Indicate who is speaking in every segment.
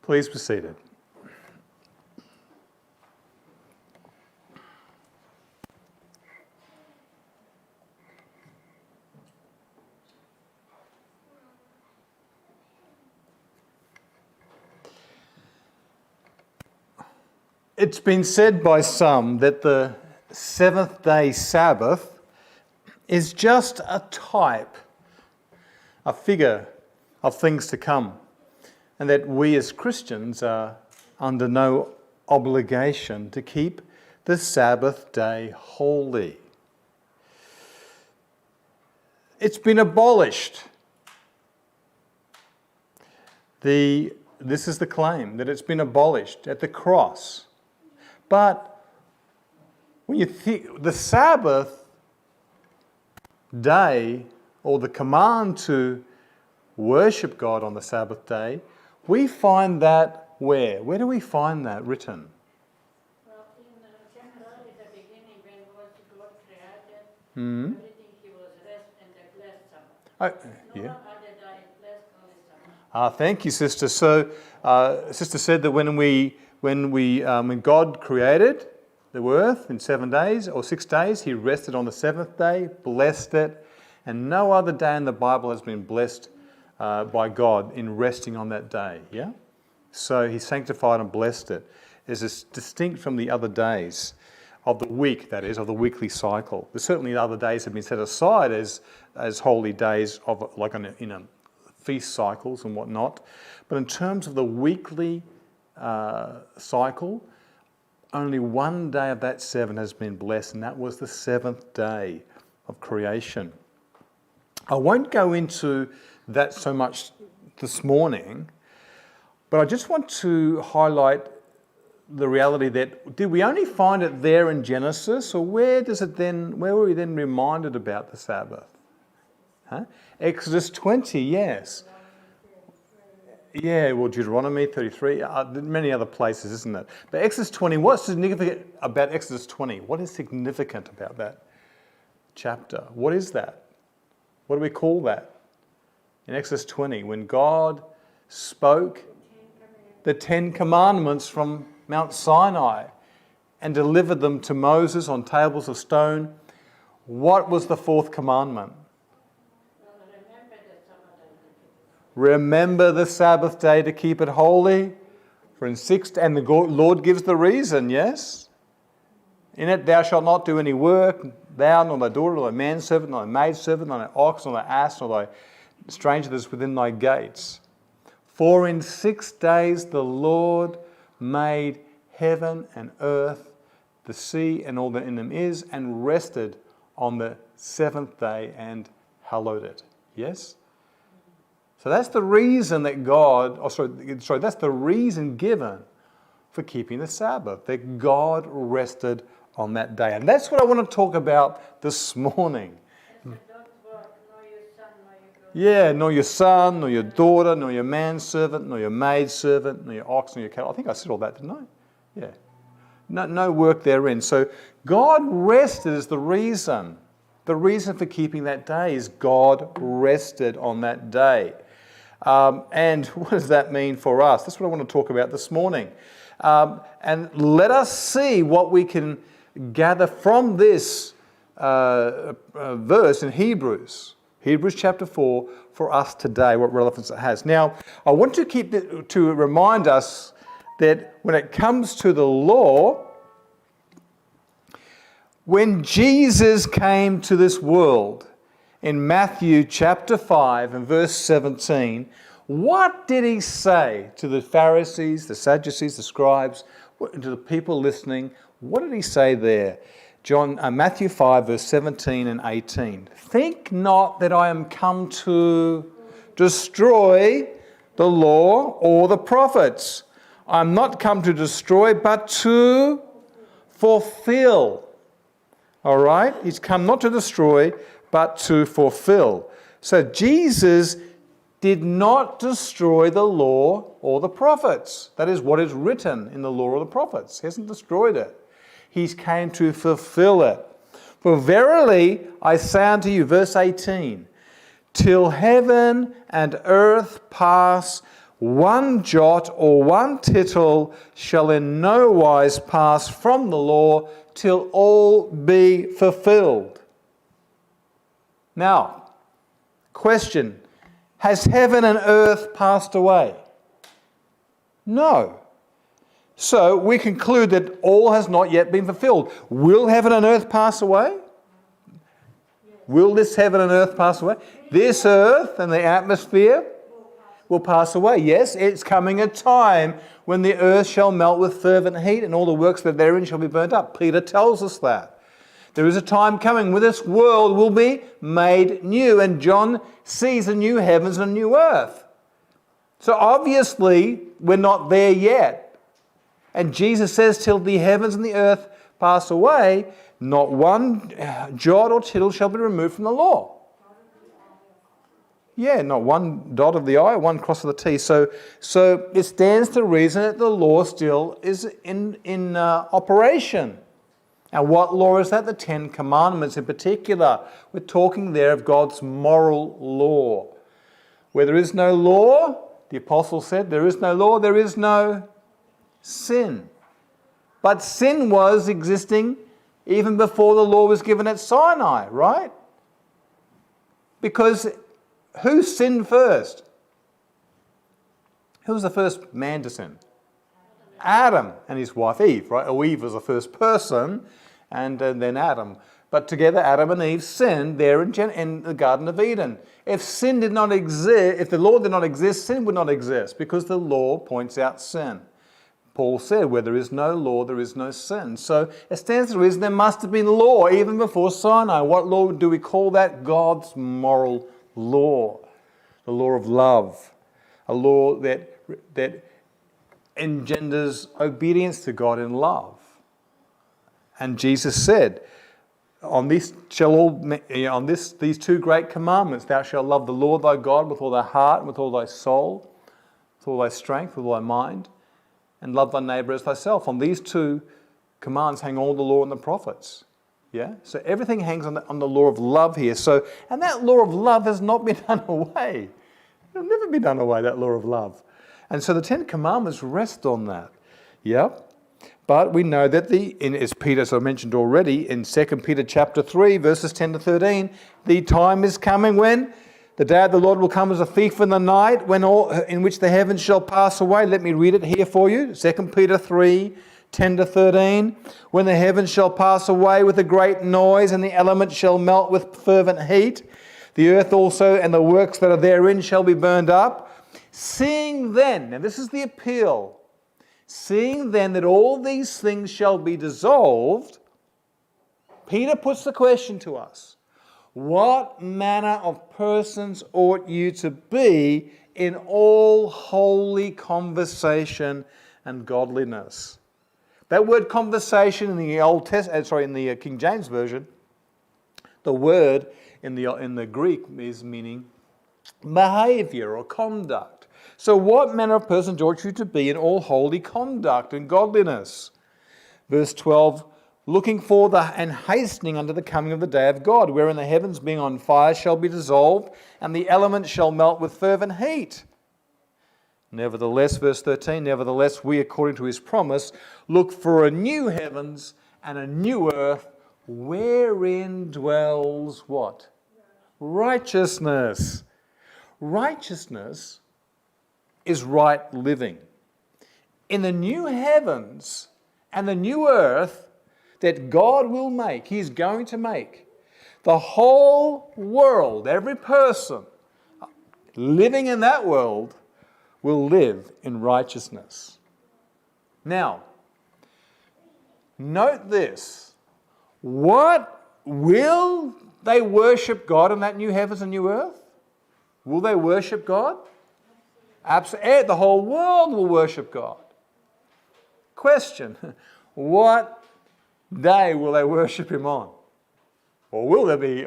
Speaker 1: Please be seated. It's been said by some that the seventh-day Sabbath is just a type, a figure of things to come, and that we as Christians are under no obligation to keep the Sabbath day holy. It's been abolished. This is the claim, that it's been abolished at the cross. But when you think the Sabbath day, or the command to worship God on the Sabbath day, we find that where? Where do we find that written?
Speaker 2: Well, in the beginning, when God created everything, He was rest and the blessed Sabbath. No other day blessed, only Sabbath.
Speaker 1: Thank you, sister. So, sister said that when God created the earth in 7 days or 6 days, He rested on the seventh day, blessed it, and no other day in the Bible has been blessed by God in resting on that day. Yeah, so He sanctified and blessed it. It's distinct from the other days of the week, that is, of the weekly cycle. There's certainly other days have been set aside as holy days of feast cycles and whatnot, but in terms of the weekly cycle, only one day of that 7 has been blessed, and that was the seventh day of creation. I won't go into that so much this morning, but I just want to highlight the reality that, did we only find it there in Genesis, or where were we then reminded about the Sabbath? Exodus 20, yes. Yeah, well, Deuteronomy 33, many other places, isn't it? But Exodus 20, what's significant about Exodus 20? What is significant about that chapter? What is that? What do we call that? In Exodus 20, when God spoke the 10 Commandments from Mount Sinai and delivered them to Moses on tables of stone, what was the fourth commandment? Remember the Sabbath day to keep it holy. For in 6 and the Lord gives the reason, yes? In it thou shalt not do any work, thou, nor thy daughter, nor thy manservant, nor thy maidservant, nor thy ox, nor thy ass, nor thy stranger that is within thy gates. For in 6 days the Lord made heaven and earth, the sea and all that in them is, and rested on the seventh day and hallowed it. Yes? So that's the reason that that's the reason given for keeping the Sabbath, that God rested on that day. And that's what I want to talk about this morning. Yeah, nor your son, nor your daughter, nor your manservant, nor your maidservant, nor your ox, nor your cattle. I think I said all that, didn't I? Yeah. No work therein. So God rested is the reason. The reason for keeping that day is God rested on that day. And what does that mean for us? That's what I want to talk about this morning. And let us see what we can gather from this verse in Hebrews chapter 4, for us today, what relevance it has. Now, I want to remind us that when it comes to the law, when Jesus came to this world, in Matthew chapter 5 and verse 17, what did he say to the Pharisees, the Sadducees, the scribes, to the people listening? What did he say there? Matthew 5 verse 17 and 18. Think not that I am come to destroy the law or the prophets. I am not come to destroy, but to fulfill. All right? He's come not to destroy, but to fulfill. So Jesus did not destroy the law or the prophets. That is what is written in the law or the prophets. He hasn't destroyed it. He came to fulfill it. For verily I say unto you, verse 18, till heaven and earth pass, one jot or one tittle shall in no wise pass from the law till all be fulfilled. Now, question, has heaven and earth passed away? No. So we conclude that all has not yet been fulfilled. Will heaven and earth pass away? Will this heaven and earth pass away? This earth and the atmosphere will pass away. Yes, it's coming a time when the earth shall melt with fervent heat and all the works that therein shall be burnt up. Peter tells us that. There is a time coming when this world will be made new, and John sees a new heavens and a new earth. So obviously, we're not there yet. And Jesus says, till the heavens and the earth pass away, not one jot or tittle shall be removed from the law. Yeah, not one dot of the I, one cross of the T. So it stands to reason that the law still is in operation. And what law is that? The Ten Commandments in particular. We're talking there of God's moral law. Where there is no law, the apostle said, there is no law, there is no sin. But sin was existing even before the law was given at Sinai, right? Because who sinned first? Who was the first man to sin? Adam and his wife Eve, right? Eve was the first person, and then Adam. But together Adam and Eve sinned there in the Garden of Eden. If sin did not exist, if the law did not exist, sin would not exist, because the law points out sin. Paul said, where there is no law, there is no sin. So it stands to reason there must have been law even before Sinai. What law do we call that? God's moral law. The law of love. A law that engenders obedience to God in love. And Jesus said, these two great commandments, thou shalt love the Lord thy God with all thy heart, with all thy soul, with all thy strength, with all thy mind, and love thy neighbour as thyself. On these two commands hang all the law and the prophets. Yeah? So everything hangs on the law of love here. And that law of love has not been done away. It'll never be done away, that law of love. And so the Ten Commandments rest on that. Yeah? But we know that as Peter, as I mentioned already, in 2 Peter chapter 3, verses 10 to 13, the time is coming when the day of the Lord will come as a thief in the night, in which the heavens shall pass away. Let me read it here for you. 2 Peter 3, 10 to 13. When the heavens shall pass away with a great noise, and the elements shall melt with fervent heat, the earth also and the works that are therein shall be burned up. Seeing then, and this is the appeal, seeing then that all these things shall be dissolved, Peter puts the question to us. What manner of persons ought you to be in all holy conversation and godliness? That word conversation in the King James Version, the word in the Greek is meaning behavior or conduct. So what manner of persons ought you to be in all holy conduct and godliness? Verse 12, looking for and hastening unto the coming of the day of God, wherein the heavens being on fire shall be dissolved, and the elements shall melt with fervent heat. Nevertheless, verse 13, nevertheless, we, according to his promise, look for a new heavens and a new earth, wherein dwells what? Righteousness. Righteousness is right living. In the new heavens and the new earth that God will make, he's going to make, the whole world, every person living in that world will live in righteousness. Now, note this. What will they worship God in that new heavens and new earth? Will they worship God? Absolutely. The whole world will worship God. Question. What day will they worship him on? Or will there be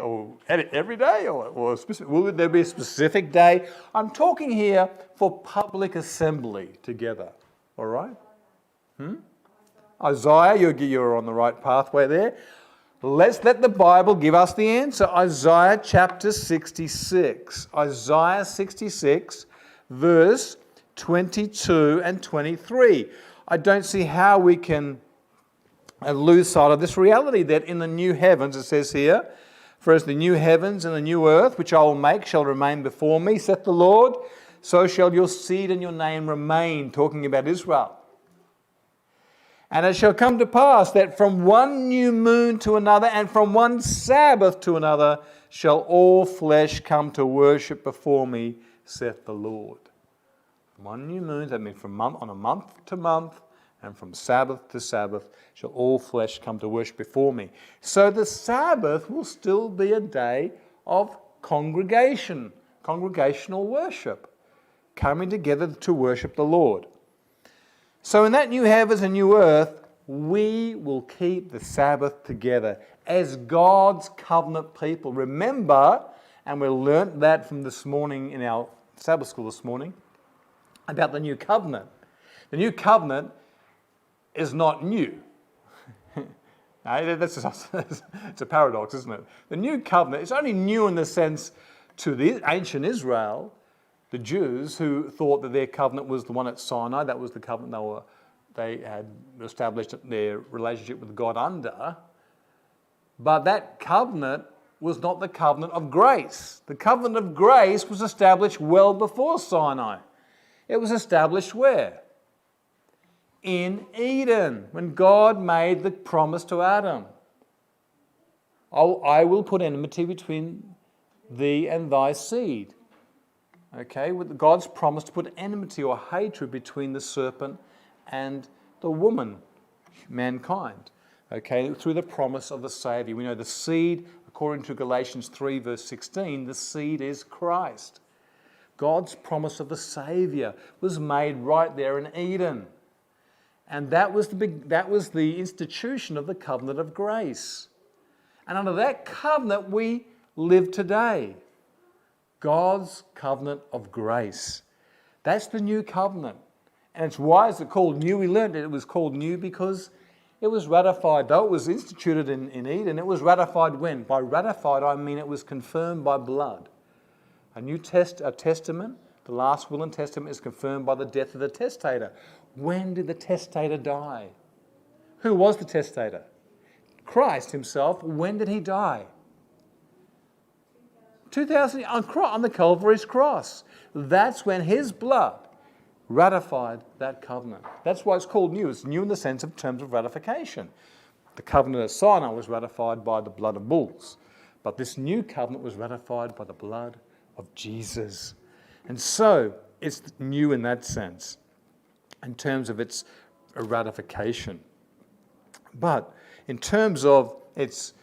Speaker 1: every day? Will there be a specific day? I'm talking here for public assembly together. All right? Isaiah, you're on the right pathway there. Let's let the Bible give us the answer. Isaiah chapter 66. Isaiah 66, verse 22 and 23. I don't see how we can lose sight of this reality that in the new heavens, it says here, for as the new heavens and the new earth, which I will make, shall remain before me, saith the Lord, so shall your seed and your name remain, talking about Israel. And it shall come to pass that from one new moon to another and from one Sabbath to another shall all flesh come to worship before me, saith the Lord. One new moon, that means from month on a month to month, and from Sabbath to Sabbath shall all flesh come to worship before me. So the Sabbath will still be a day of congregation, congregational worship, coming together to worship the Lord. So in that new heavens and new earth, we will keep the Sabbath together as God's covenant people. Remember, and we learnt that from this morning in our Sabbath school this morning, about the new covenant. The new covenant is not new. It's a paradox, isn't it? The new covenant is only new in the sense to the ancient Israel, the Jews who thought that their covenant was the one at Sinai. That was the covenant they had established their relationship with God under. But that covenant was not the covenant of grace. The covenant of grace was established well before Sinai. It was established where? In Eden, when God made the promise to Adam. I will put enmity between thee and thy seed. Okay, with God's promise to put enmity or hatred between the serpent and the woman, mankind. Okay, through the promise of the Saviour. We know the seed, according to Galatians 3 verse 16, the seed is Christ. God's promise of the Saviour was made right there in Eden. And that was the institution of the covenant of grace. And under that covenant we live today. God's covenant of grace. That's the new covenant. And it's why is it called new? We learned that it was called new because it was ratified. Though it was instituted in Eden, it was ratified when? By ratified, I mean it was confirmed by blood. A testament, the last will and testament, is confirmed by the death of the testator. When did the testator die? Who was the testator? Christ himself. When did he die? 2000 on the Calvary's cross. That's when his blood ratified that covenant. That's why it's called new. It's new in the sense of terms of ratification. The covenant of Sinai was ratified by the blood of bulls, but this new covenant was ratified by the blood of Jesus. And so it's new in that sense, in terms of its ratification. But in terms of its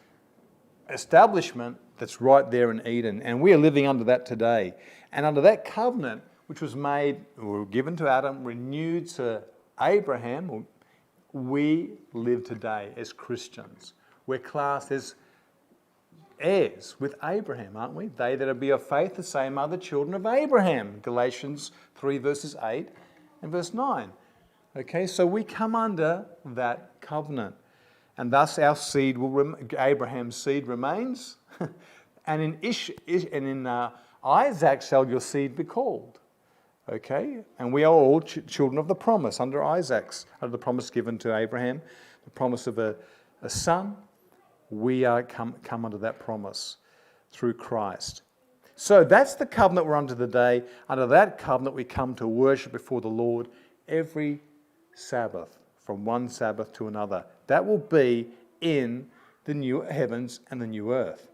Speaker 1: establishment, that's right there in Eden. And we are living under that today. And under that covenant, which was made, or given to Adam, renewed to Abraham, we live today as Christians. We're classed as heirs with Abraham, aren't we? They that are be of faith, the same are the children of Abraham. Galatians 3 verses 8 and verse 9. Okay, so we come under that covenant. And thus our seed Abraham's seed remains. And in Isaac shall your seed be called. Okay, and we are all children of the promise under the promise given to Abraham, the promise of a son. We are come under that promise through Christ. So that's the covenant we're under today. Under that covenant we come to worship before the Lord every Sabbath, from one Sabbath to another. That will be in the new heavens and the new earth.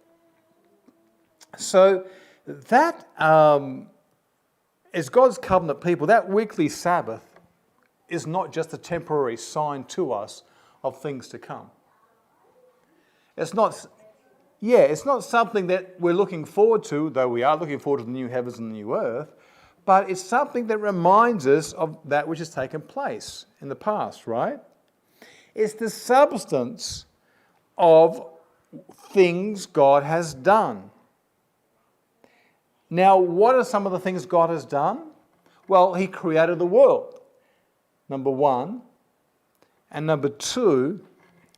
Speaker 1: So that as God's covenant people, that weekly Sabbath is not just a temporary sign to us of things to come. It's not something that we're looking forward to, though we are looking forward to the new heavens and the new earth, but it's something that reminds us of that which has taken place in the past, right? It's the substance of things God has done. Now, what are some of the things God has done? Well, He created the world, number one. And number two,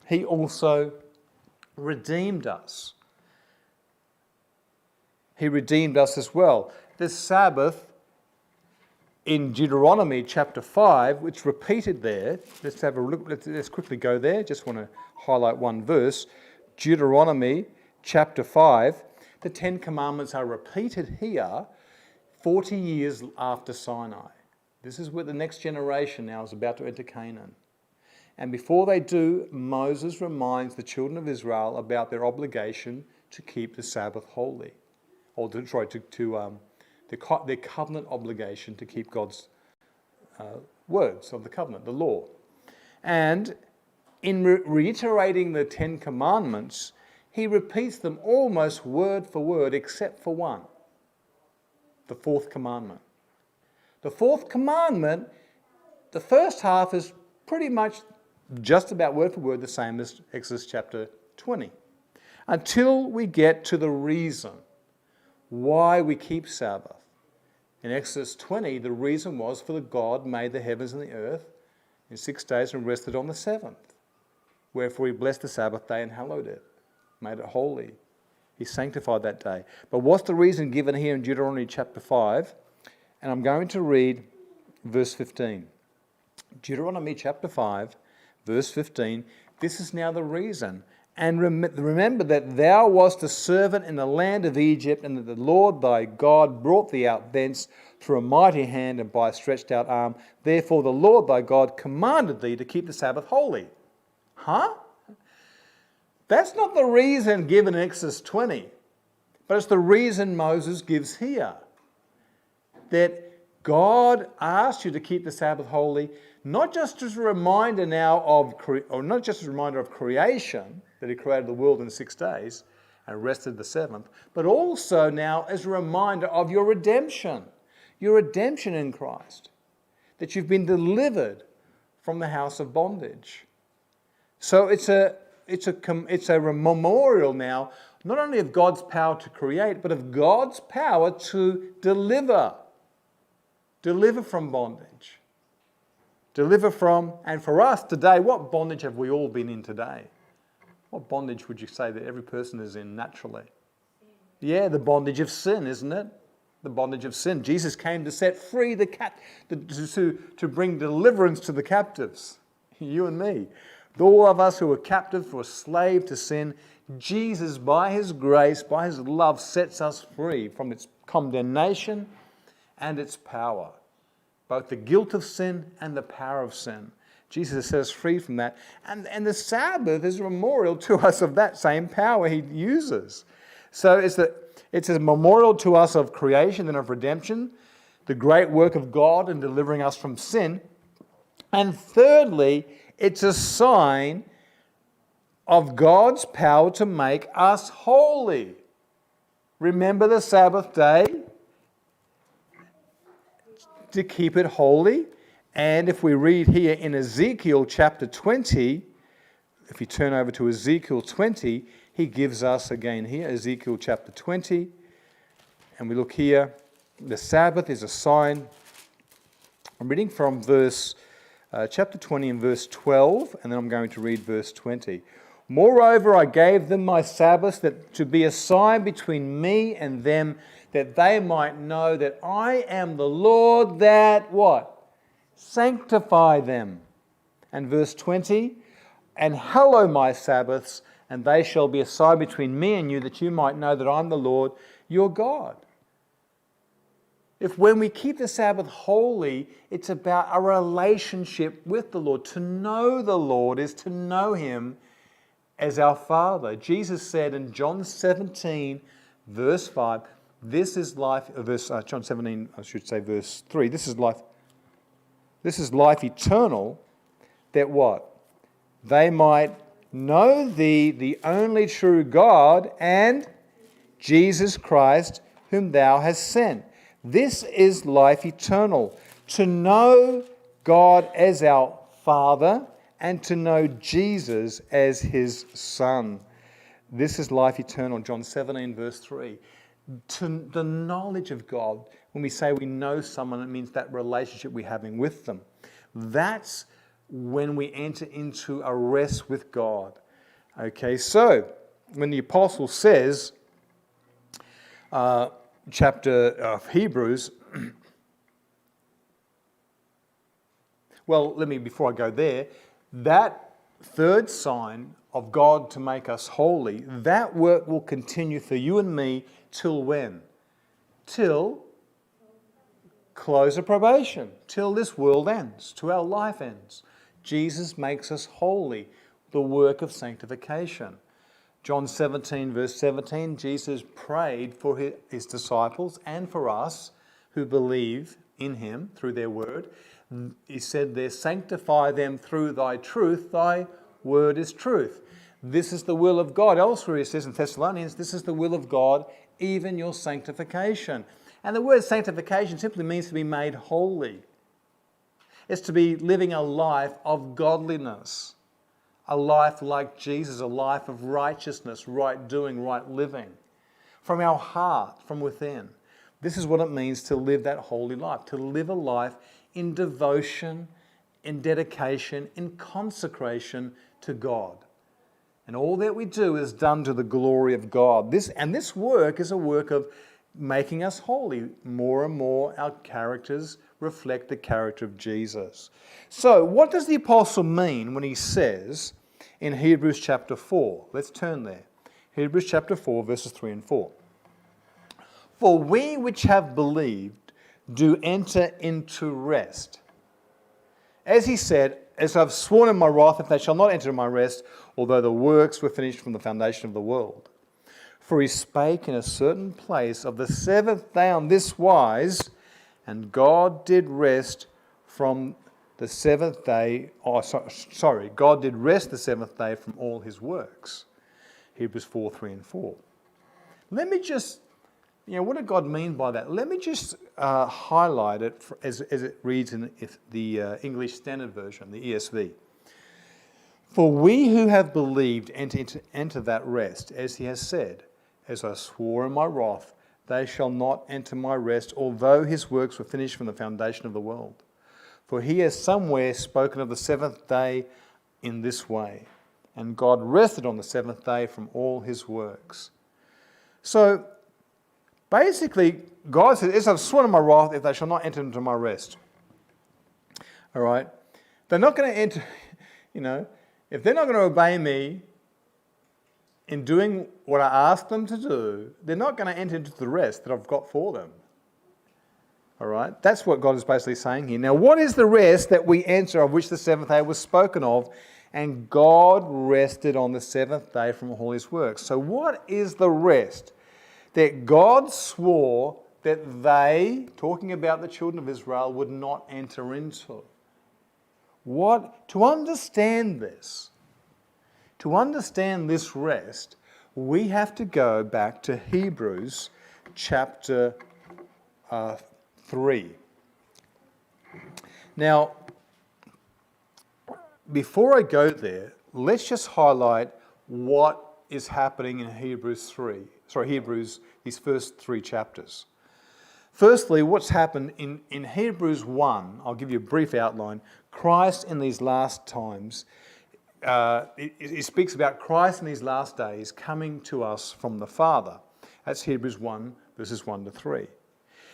Speaker 1: He also redeemed us. He redeemed us as well. The Sabbath in Deuteronomy chapter 5, which is repeated there. Let's have a look. Let's quickly go there. Just want to highlight one verse. Deuteronomy chapter 5. The Ten Commandments are repeated here 40 years after Sinai. This is where the next generation now is about to enter Canaan. And before they do, Moses reminds the children of Israel about their obligation to keep the Sabbath holy. Or their covenant obligation to keep God's words of the covenant, the law. And in reiterating the Ten Commandments, he repeats them almost word for word except for one, the fourth commandment. The fourth commandment, the first half is pretty much just about word for word the same as Exodus chapter 20, until we get to the reason why we keep Sabbath. In Exodus 20, the reason was for God made the heavens and the earth in 6 days and rested on the seventh. Wherefore he blessed the Sabbath day and hallowed it, made it holy. He sanctified that day. But what's the reason given here in Deuteronomy chapter 5? And I'm going to read verse 15. Deuteronomy chapter 5, verse 15. This is now the reason. And remember that thou wast a servant in the land of Egypt, and that the Lord thy God brought thee out thence through a mighty hand and by a stretched out arm. Therefore the Lord thy God commanded thee to keep the Sabbath holy. Huh? That's not the reason given in Exodus 20, but it's the reason Moses gives here. That God asked you to keep the Sabbath holy, not just as a reminder now of creation, that he created the world in 6 days and rested the seventh, but also now as a reminder of your redemption in Christ, that you've been delivered from the house of bondage. So it's a memorial now, not only of God's power to create, but of God's power to deliver from bondage. Deliver from, and for us today, what bondage have we all been in today? What bondage would you say that every person is in naturally? Yeah, the bondage of sin, isn't it? The bondage of sin. Jesus came to set free to bring deliverance to the captives, you and me. All of us who were captive, who were slave to sin, Jesus, by his grace, by his love, sets us free from its condemnation and its power, both the guilt of sin and the power of sin. Jesus set us free from that. And the Sabbath is a memorial to us of that same power he uses. So it's a memorial to us of creation and of redemption, the great work of God in delivering us from sin. And thirdly, it's a sign of God's power to make us holy. Remember the Sabbath day, to keep it holy. And if we read here in Ezekiel chapter 20, if you turn over to Ezekiel 20, he gives us again here, Ezekiel chapter 20, and we look here, the Sabbath is a sign. I'm reading from chapter 20 and verse 12, and then I'm going to read verse 20. Moreover, I gave them my Sabbaths to be a sign between me and them, that they might know that I am the Lord that, what? Sanctify them. And verse 20, and hallow my Sabbaths, and they shall be a sign between me and you, that you might know that I'm the Lord your God. If when we keep the Sabbath holy, it's about a relationship with the Lord. To know the Lord is to know him as our Father. Jesus said in John 17, verse 5, this is life, John 17, I should say verse 3, this is life eternal, that what? They might know thee, the only true God, and Jesus Christ, whom thou hast sent. This is life eternal, to know God as our Father and to know Jesus as his Son. This is life eternal, John 17, verse 3. To the knowledge of God, when we say we know someone, it means that relationship we're having with them. That's when we enter into a rest with God. Okay, so when the apostle says, chapter of Hebrews, Well, before I go there, that third sign of God to make us holy, that work will continue for you and me till when? Till close of probation, till this world ends, till our life ends. Jesus makes us holy, the work of sanctification. John 17, verse 17, Jesus prayed for his disciples and for us who believe in him through their word. He said there, sanctify them through thy truth, thy word is truth. This is the will of God. Elsewhere he says in Thessalonians, this is the will of God, even your sanctification. And the word sanctification simply means to be made holy. It's to be living a life of godliness, a life like Jesus, a life of righteousness, right doing, right living, from our heart, from within. This is what it means to live that holy life, to live a life in devotion, in dedication, in consecration to God. And all that we do is done to the glory of God. This work is a work of making us holy. More and more our characters reflect the character of Jesus. So what does the apostle mean when he says in Hebrews chapter 4? Let's turn there. Hebrews chapter 4, verses 3 and 4. For we which have believed do enter into rest. As he said, as I've sworn in my wrath, if they shall not enter my rest, although the works were finished from the foundation of the world. For he spake in a certain place of the seventh day on this wise, and God did rest from the seventh day, God did rest the seventh day from all his works. Hebrews 4, 3 and 4. Let me just, what did God mean by that? Let me just highlight it as it reads in the English Standard Version, the ESV. For we who have believed enter that rest, as he has said, as I swore in my wrath, they shall not enter my rest, although his works were finished from the foundation of the world. For he has somewhere spoken of the seventh day in this way, and God rested on the seventh day from all his works. So, basically, God says, as I've sworn in my wrath, if they shall not enter into my rest. All right? They're not going to enter, if they're not going to obey me in doing what I asked them to do, they're not going to enter into the rest that I've got for them. All right? That's what God is basically saying here. Now, what is the rest that we enter, of which the seventh day was spoken of? And God rested on the seventh day from all his works. So what is the rest that God swore that they, talking about the children of Israel, would not enter into? To understand this rest, we have to go back to Hebrews chapter 3. Now, before I go there, let's just highlight what is happening in Hebrews, these first 3 chapters. Firstly, what's happened in Hebrews 1, I'll give you a brief outline. Christ in these last times, it speaks about Christ in these last days coming to us from the Father. That's Hebrews 1, verses 1 to 3.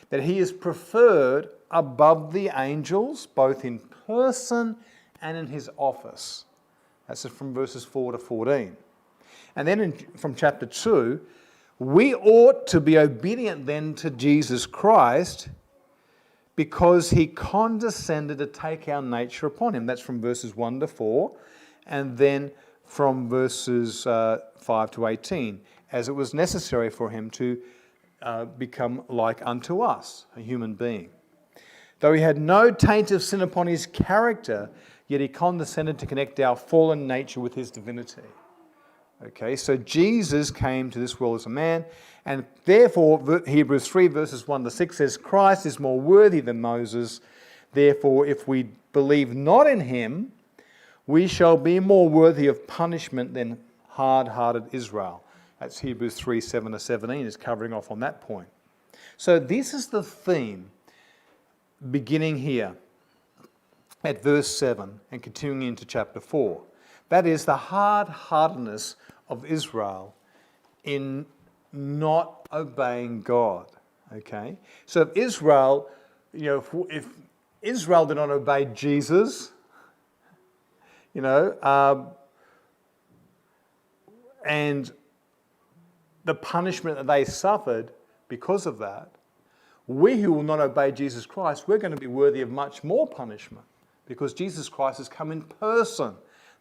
Speaker 1: That he is preferred above the angels, both in person and in his office. That's from verses 4 to 14. And then from chapter 2, we ought to be obedient then to Jesus Christ because he condescended to take our nature upon him. That's from verses 1 to 4. And then from verses 5 to 18, as it was necessary for him to become like unto us, a human being. Though he had no taint of sin upon his character, yet he condescended to connect our fallen nature with his divinity. Okay, so Jesus came to this world as a man, and therefore Hebrews 3 verses 1 to 6 says, Christ is more worthy than Moses. Therefore, if we believe not in him, we shall be more worthy of punishment than hard-hearted Israel. That's Hebrews 3, 7 to 17 is covering off on that point. So this is the theme beginning here at verse 7 and continuing into chapter 4. That is the hard-heartedness of Israel in not obeying God. Okay? So if Israel, if Israel did not obey Jesus, and the punishment that they suffered because of that. We who will not obey Jesus Christ, we're going to be worthy of much more punishment because Jesus Christ has come in person.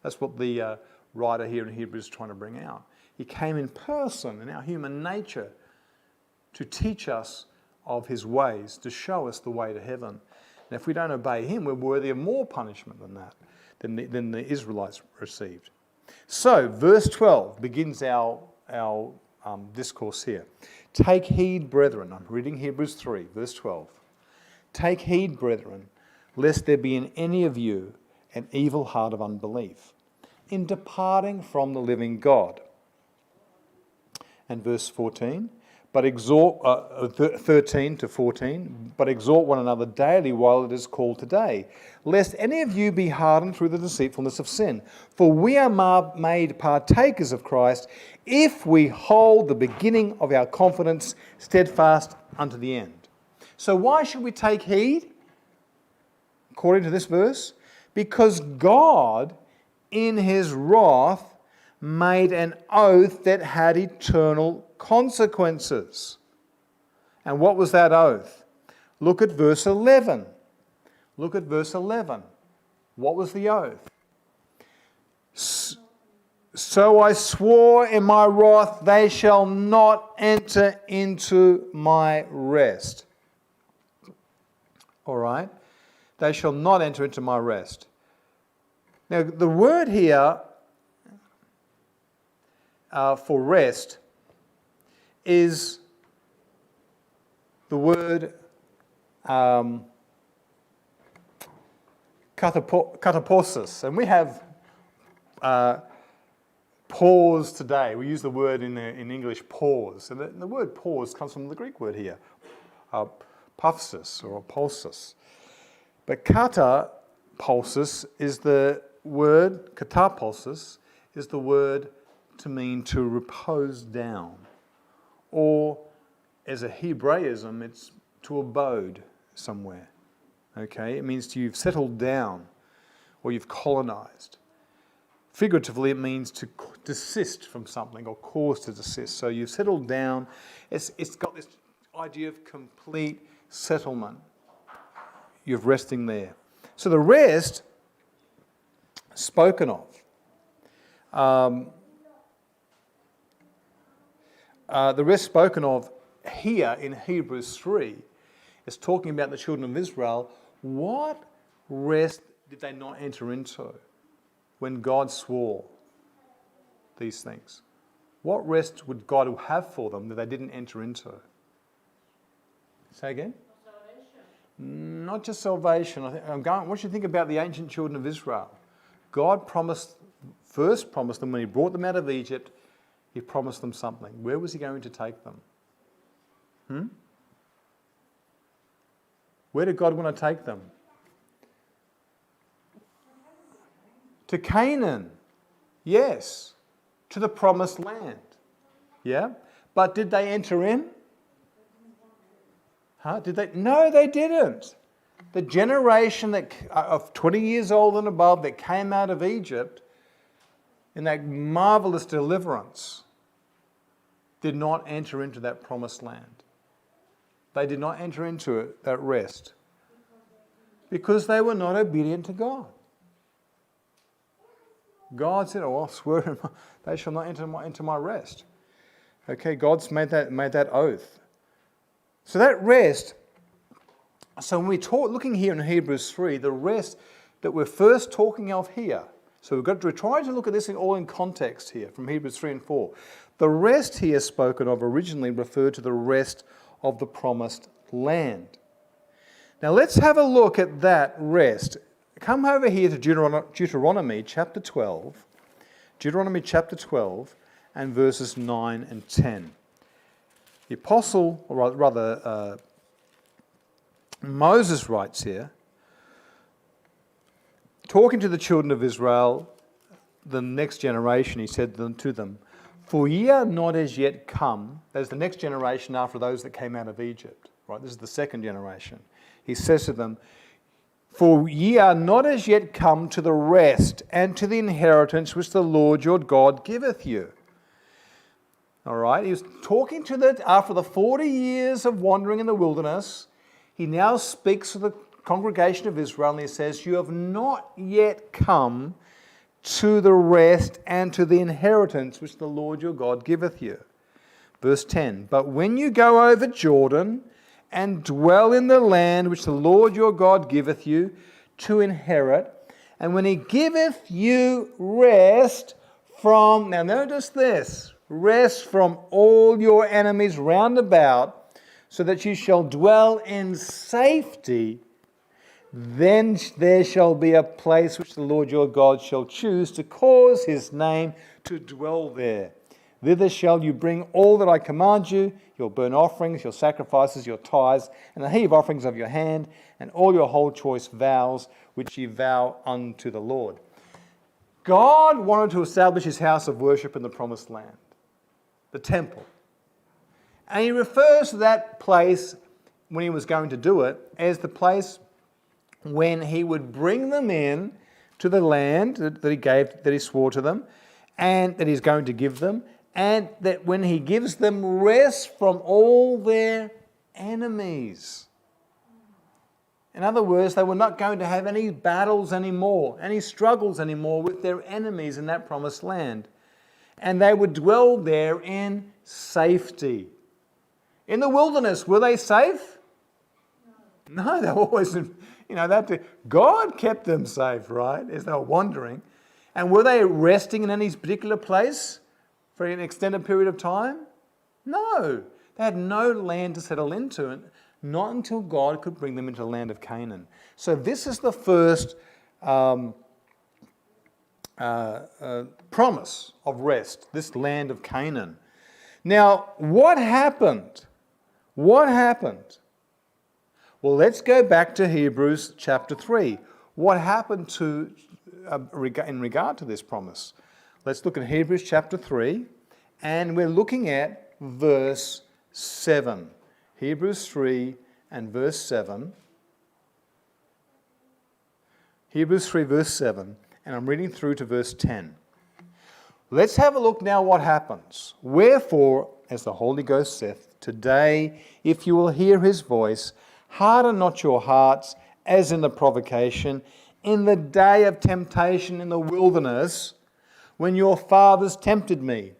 Speaker 1: That's what the writer here in Hebrews is trying to bring out. He came in person in our human nature to teach us of his ways, to show us the way to heaven. And if we don't obey him, we're worthy of more punishment than that, than the Israelites received. So, verse 12 begins our discourse here. Take heed, brethren. I'm reading Hebrews 3, verse 12. Take heed, brethren, lest there be in any of you an evil heart of unbelief, in departing from the living God. And verse 14, but exhort, 13 to 14, but exhort one another daily while it is called today, lest any of you be hardened through the deceitfulness of sin. For we are made partakers of Christ if we hold the beginning of our confidence steadfast unto the end. So why should we take heed? According to this verse, because God in his wrath made an oath that had eternal consequences. And what was that oath? Look at verse 11. Look at verse 11. What was the oath? So I swore in my wrath, they shall not enter into my rest. All right? They shall not enter into my rest. Now, the word here for rest is the word kataposis. And we have pause today. We use the word in English pause. And the word pause comes from the Greek word here, pausis or pulsus. But katapulsis is the word, katapulsis is the word to mean to repose down. Or as a Hebraism, it's to abode somewhere. Okay? It means you've settled down or you've colonized. Figuratively, it means to desist from something or cause to desist. So you've settled down. It's got this idea of complete settlement. You're resting there. So the rest spoken of. The rest spoken of here in Hebrews 3 is talking about the children of Israel. What rest did they not enter into when God swore these things? What rest would God have for them that they didn't enter into? Say again? Salvation. Not just salvation. What do you think about the ancient children of Israel? God first promised them when he brought them out of Egypt, he promised them something. Where was he going to take them? Where did God want to take them? To Canaan. Yes. To the promised land. Yeah? But did they enter in? Did they? No, they didn't. The generation of 20 years old and above that came out of Egypt in that marvelous deliverance did not enter into that promised land. They did not enter into it, that rest, because they were not obedient to God. God said, "Oh, I swear, they shall not enter into my rest." Okay, God's made that oath. So that rest. So when looking here in Hebrews 3, the rest that we're first talking of here. So we're trying to look at this all in context here from Hebrews 3 and 4. The rest here spoken of originally referred to the rest of the promised land. Now let's have a look at that rest. Come over here to Deuteronomy chapter 12. Deuteronomy chapter 12 and verses 9 and 10. The apostle, or rather Moses writes here, talking to the children of Israel, the next generation, he said to them, "For ye are not as yet come." There's the next generation after those that came out of Egypt. Right? This is the second generation. He says to them, For ye are not as yet come to the rest and to the inheritance which the Lord your God giveth you. All right, he was talking to after the 40 years of wandering in the wilderness, he now speaks to the congregation of Israel and he says, you have not yet come to the rest and to the inheritance which the Lord your God giveth you. Verse 10, but when you go over Jordan and dwell in the land which the Lord your God giveth you to inherit, and when he giveth you rest from, now notice this, rest from all your enemies round about, so that you shall dwell in safety, then there shall be a place which the Lord your God shall choose to cause his name to dwell there. Thither shall you bring all that I command you, your burnt offerings, your sacrifices, your tithes, and the heave offerings of your hand, and all your whole choice vows, which ye vow unto the Lord. God wanted to establish his house of worship in the promised land, the temple. And he refers to that place, when he was going to do it, as the place when he would bring them in to the land that he swore to them, and that he's going to give them, and that when he gives them rest from all their enemies. In other words, they were not going to have any battles anymore, any struggles anymore with their enemies in that promised land. And they would dwell there in safety. In the wilderness, were they safe? No, they were always, God kept them safe, right, as they were wandering. And were they resting in any particular place for an extended period of time? No. They had no land to settle into, not until God could bring them into the land of Canaan. So this is the first promise of rest, this land of Canaan. Now, what happened? What happened? Well, let's go back to Hebrews chapter 3. What happened in regard to this promise? Let's look at Hebrews chapter 3, and we're looking at verse 7. Hebrews 3 and verse 7. Hebrews 3 verse 7, and I'm reading through to verse 10. Let's have a look now what happens. Wherefore, as the Holy Ghost saith, today, if you will hear his voice, harden not your hearts as in the provocation, in the day of temptation in the wilderness, when your fathers tempted me,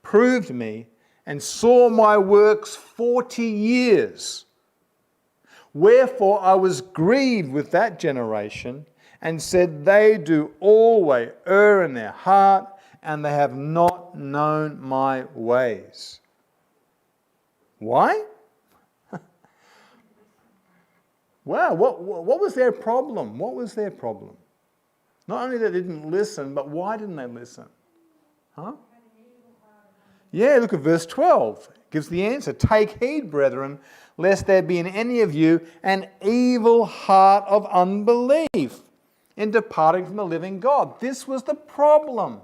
Speaker 1: proved me, and saw my works 40 years. Wherefore I was grieved with that generation, and said, they do always err in their heart, and they have not known my ways. Why? Wow, what was their problem? What was their problem? Not only that they didn't listen, but why didn't they listen? Huh? Yeah, look at verse 12. It gives the answer. Take heed, brethren, lest there be in any of you an evil heart of unbelief in departing from the living God. This was the problem.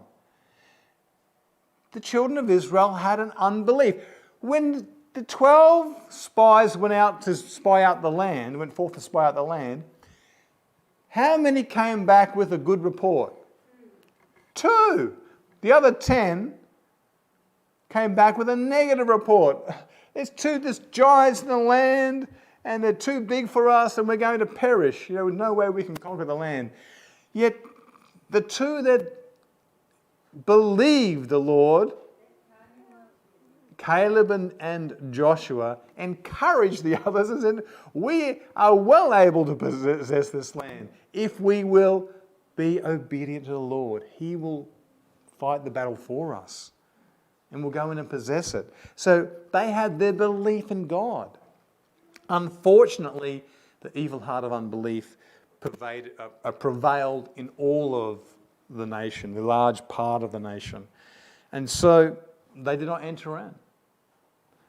Speaker 1: The children of Israel had an unbelief. When the 12 spies went out to spy out the land, went forth to spy out the land, how many came back with a good report? 2. The other 10 came back with a negative report. There's giants in the land, and they're too big for us, and we're going to perish. There's no way we can conquer the land. Yet the 2 that believed the Lord, Caleb and Joshua, encouraged the others and said, we are well able to possess this land if we will be obedient to the Lord. He will fight the battle for us and we'll go in and possess it. So they had their belief in God. Unfortunately, the evil heart of unbelief prevailed in all of the nation, the large part of the nation. And so they did not enter in.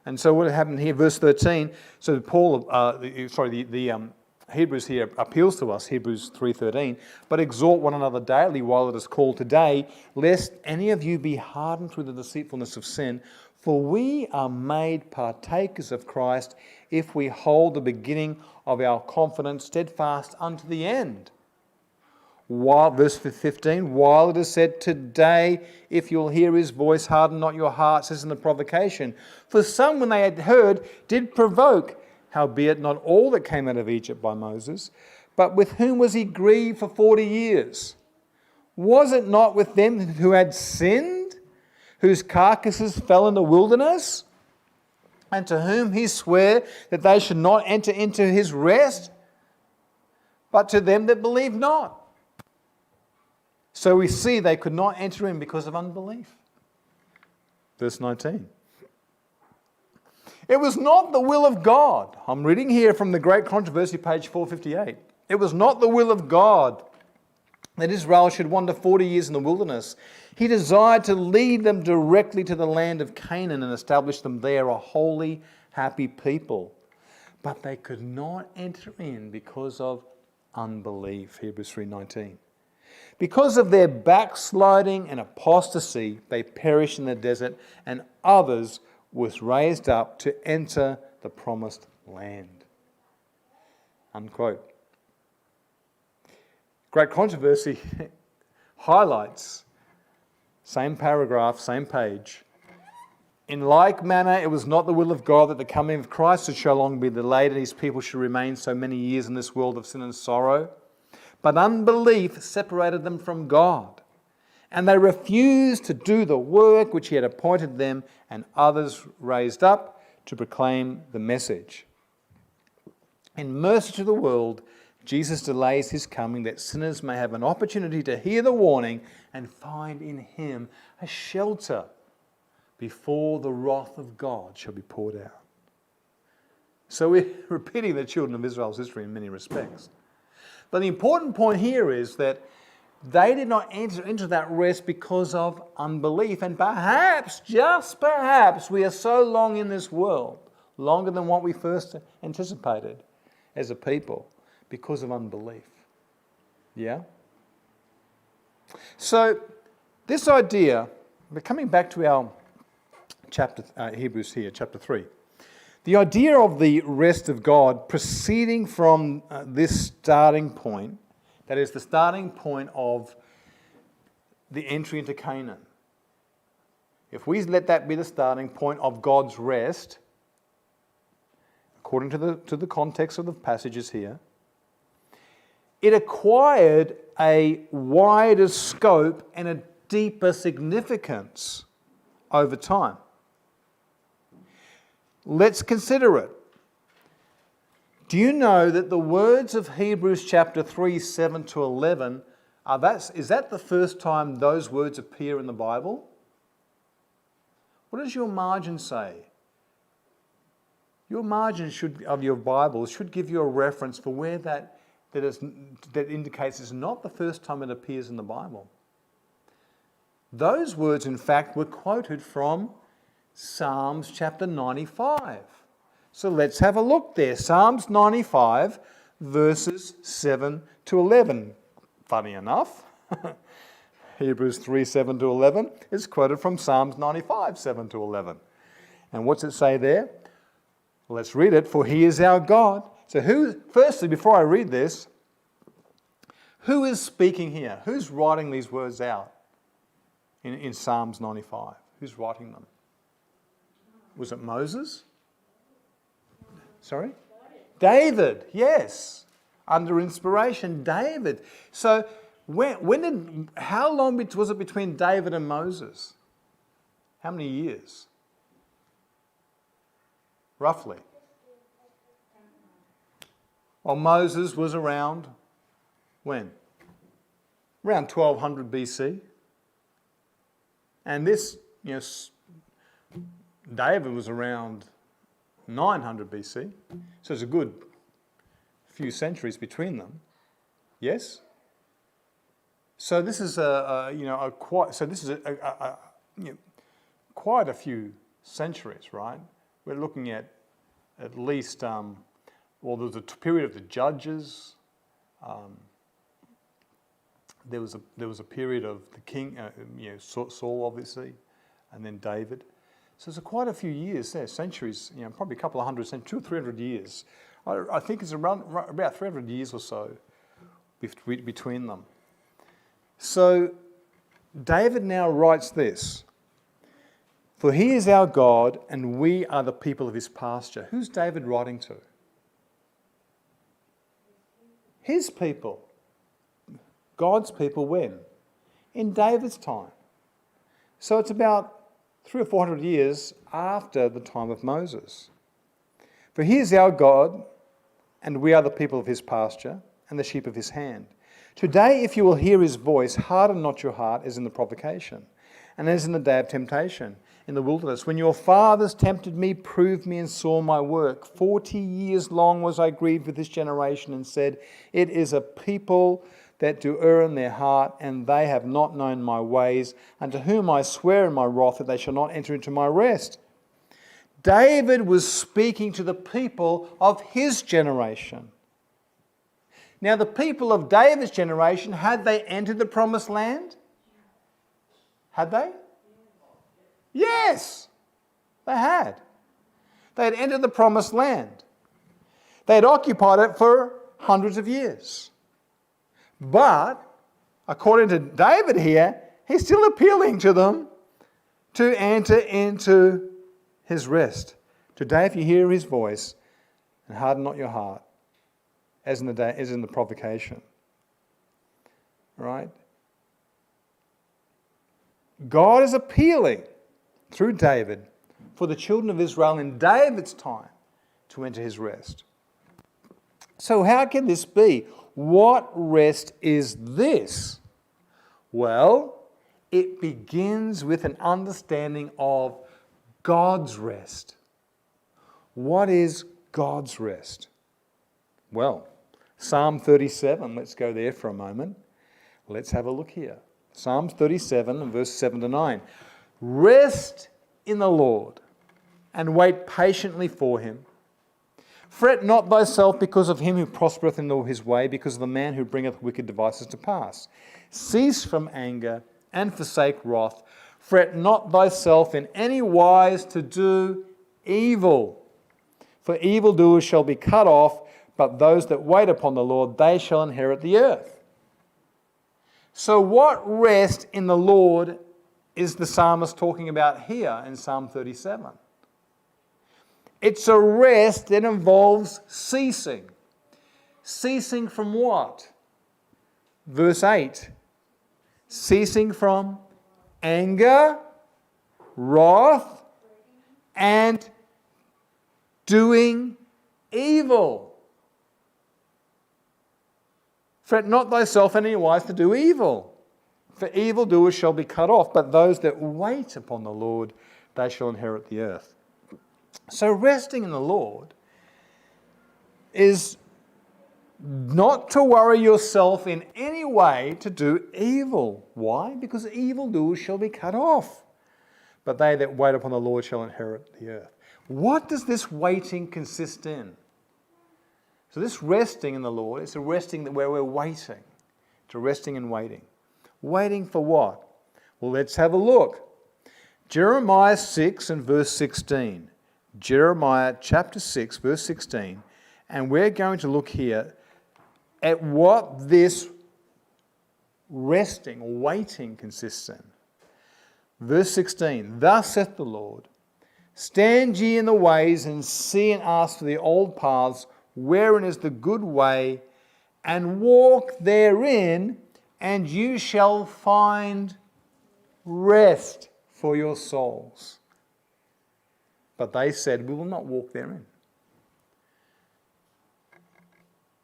Speaker 1: And so what happened here, verse 13, so Paul, Hebrews here appeals to us, Hebrews 3:13, but exhort one another daily while it is called today, lest any of you be hardened through the deceitfulness of sin. For we are made partakers of Christ if we hold the beginning of our confidence steadfast unto the end. While, verse 15, while it is said, today, if you'll hear his voice, harden not your hearts, as in the provocation. For some, when they had heard, did provoke, howbeit not all that came out of Egypt by Moses, but with whom was he grieved for 40 years? Was it not with them who had sinned, whose carcasses fell in the wilderness, and to whom he sware that they should not enter into his rest, but to them that believe not? So we see they could not enter in because of unbelief. Verse 19. It was not the will of God. I'm reading here from the Great Controversy, page 458. It was not the will of God that Israel should wander 40 years in the wilderness. He desired to lead them directly to the land of Canaan and establish them there a holy, happy people. But they could not enter in because of unbelief. Hebrews 3:19. Because of their backsliding and apostasy, they perished in the desert, and others was raised up to enter the promised land. Unquote. Great Controversy highlights, same paragraph, same page. In like manner, it was not the will of God that the coming of Christ should so long be delayed, and his people should remain so many years in this world of sin and sorrow. But unbelief separated them from God, and they refused to do the work which he had appointed them, and others raised up to proclaim the message. In mercy to the world, Jesus delays his coming that sinners may have an opportunity to hear the warning and find in him a shelter before the wrath of God shall be poured out. So we're repeating the children of Israel's history in many respects. But the important point here is that they did not enter into that rest because of unbelief. And perhaps, just perhaps, we are so long in this world, longer than what we first anticipated as a people, because of unbelief. Yeah? So, this idea, we're coming back to our chapter, Hebrews here, chapter 3. The idea of the rest of God proceeding from this starting point, that is the starting point of the entry into Canaan. If we let that be the starting point of God's rest, according to the context of the passages here, it acquired a wider scope and a deeper significance over time. Let's consider it. Do you know that the words of Hebrews chapter 3, 7 to 11, is that the first time those words appear in the Bible? What does your margin say? Your margin of your Bible should give you a reference for where that indicates it's not the first time it appears in the Bible. Those words, in fact, were quoted from Psalms chapter 95. So let's have a look there. Psalms 95, verses 7 to 11. Funny enough, Hebrews 3, 7 to 11 is quoted from Psalms 95, 7 to 11. And what's it say there? Well, let's read it. For he is our God. So firstly, before I read this, who is speaking here? Who's writing these words out in Psalms 95? Who's writing them? Was it Moses? Sorry? David, yes. Under inspiration, David. So how long was it between David and Moses? How many years? Roughly. Well, Moses was around when? Around 1200 BC. And this, David was around 900 BC. So it's a good few centuries between them. Yes? So this is quite a few centuries, right? We're looking at least there was a period of the judges. There was a period of the king, Saul obviously, and then David. So it's quite a few years there, centuries, probably a couple of hundred, 200 or 300 years. I think it's about 300 years or so between them. So David now writes this: "For he is our God, and we are the people of his pasture." Who's David writing to? His people. God's people when? In David's time. So it's about 300 or 400 years after the time of Moses. "For he is our God, and we are the people of his pasture, and the sheep of his hand. Today, if you will hear his voice, harden not your heart as in the provocation, and as in the day of temptation, in the wilderness, when your fathers tempted me, proved me, and saw my work. 40 years long was I grieved with this generation, and said, it is a people that do err in their heart, and they have not known my ways, unto whom I swear in my wrath that they shall not enter into my rest." David was speaking to the people of his generation. Now, the people of David's generation, had they entered the promised land? Had they? Yes, they had. They had entered the promised land. They had occupied it for hundreds of years. But, according to David here, he's still appealing to them to enter into his rest. "Today, if you hear his voice, and harden not your heart, as in the provocation." Right? God is appealing through David for the children of Israel in David's time to enter his rest. So how can this be? What rest is this? Well, it begins with an understanding of God's rest. What is God's rest? Well, Psalm 37, let's go there for a moment. Let's have a look here. Psalm 37 and verse 7 to 9. "Rest in the Lord, and wait patiently for him. Fret not thyself because of him who prospereth in all his way, because of the man who bringeth wicked devices to pass. Cease from anger, and forsake wrath. Fret not thyself in any wise to do evil. For evildoers shall be cut off, but those that wait upon the Lord, they shall inherit the earth." So what rest in the Lord is the psalmist talking about here in Psalm 37? It's a rest that involves ceasing. Ceasing from what? Verse 8. Ceasing from anger, wrath, and doing evil. Fret not thyself in any wise to do evil, for evildoers shall be cut off, but those that wait upon the Lord, they shall inherit the earth. So resting in the Lord is not to worry yourself in any way to do evil. Why? Because evildoers shall be cut off, but they that wait upon the Lord shall inherit the earth. What does this waiting consist in? So this resting in the Lord is a resting where we're waiting. It's a resting and waiting. Waiting for what? Well, let's have a look. Jeremiah 6 and verse 16. Jeremiah chapter 6, verse 16. And we're going to look here at what this resting, waiting consists in. Verse 16. "Thus saith the Lord, stand ye in the ways, and see and ask for the old paths, wherein is the good way, and walk therein, and you shall find rest for your souls. But they said, we will not walk therein."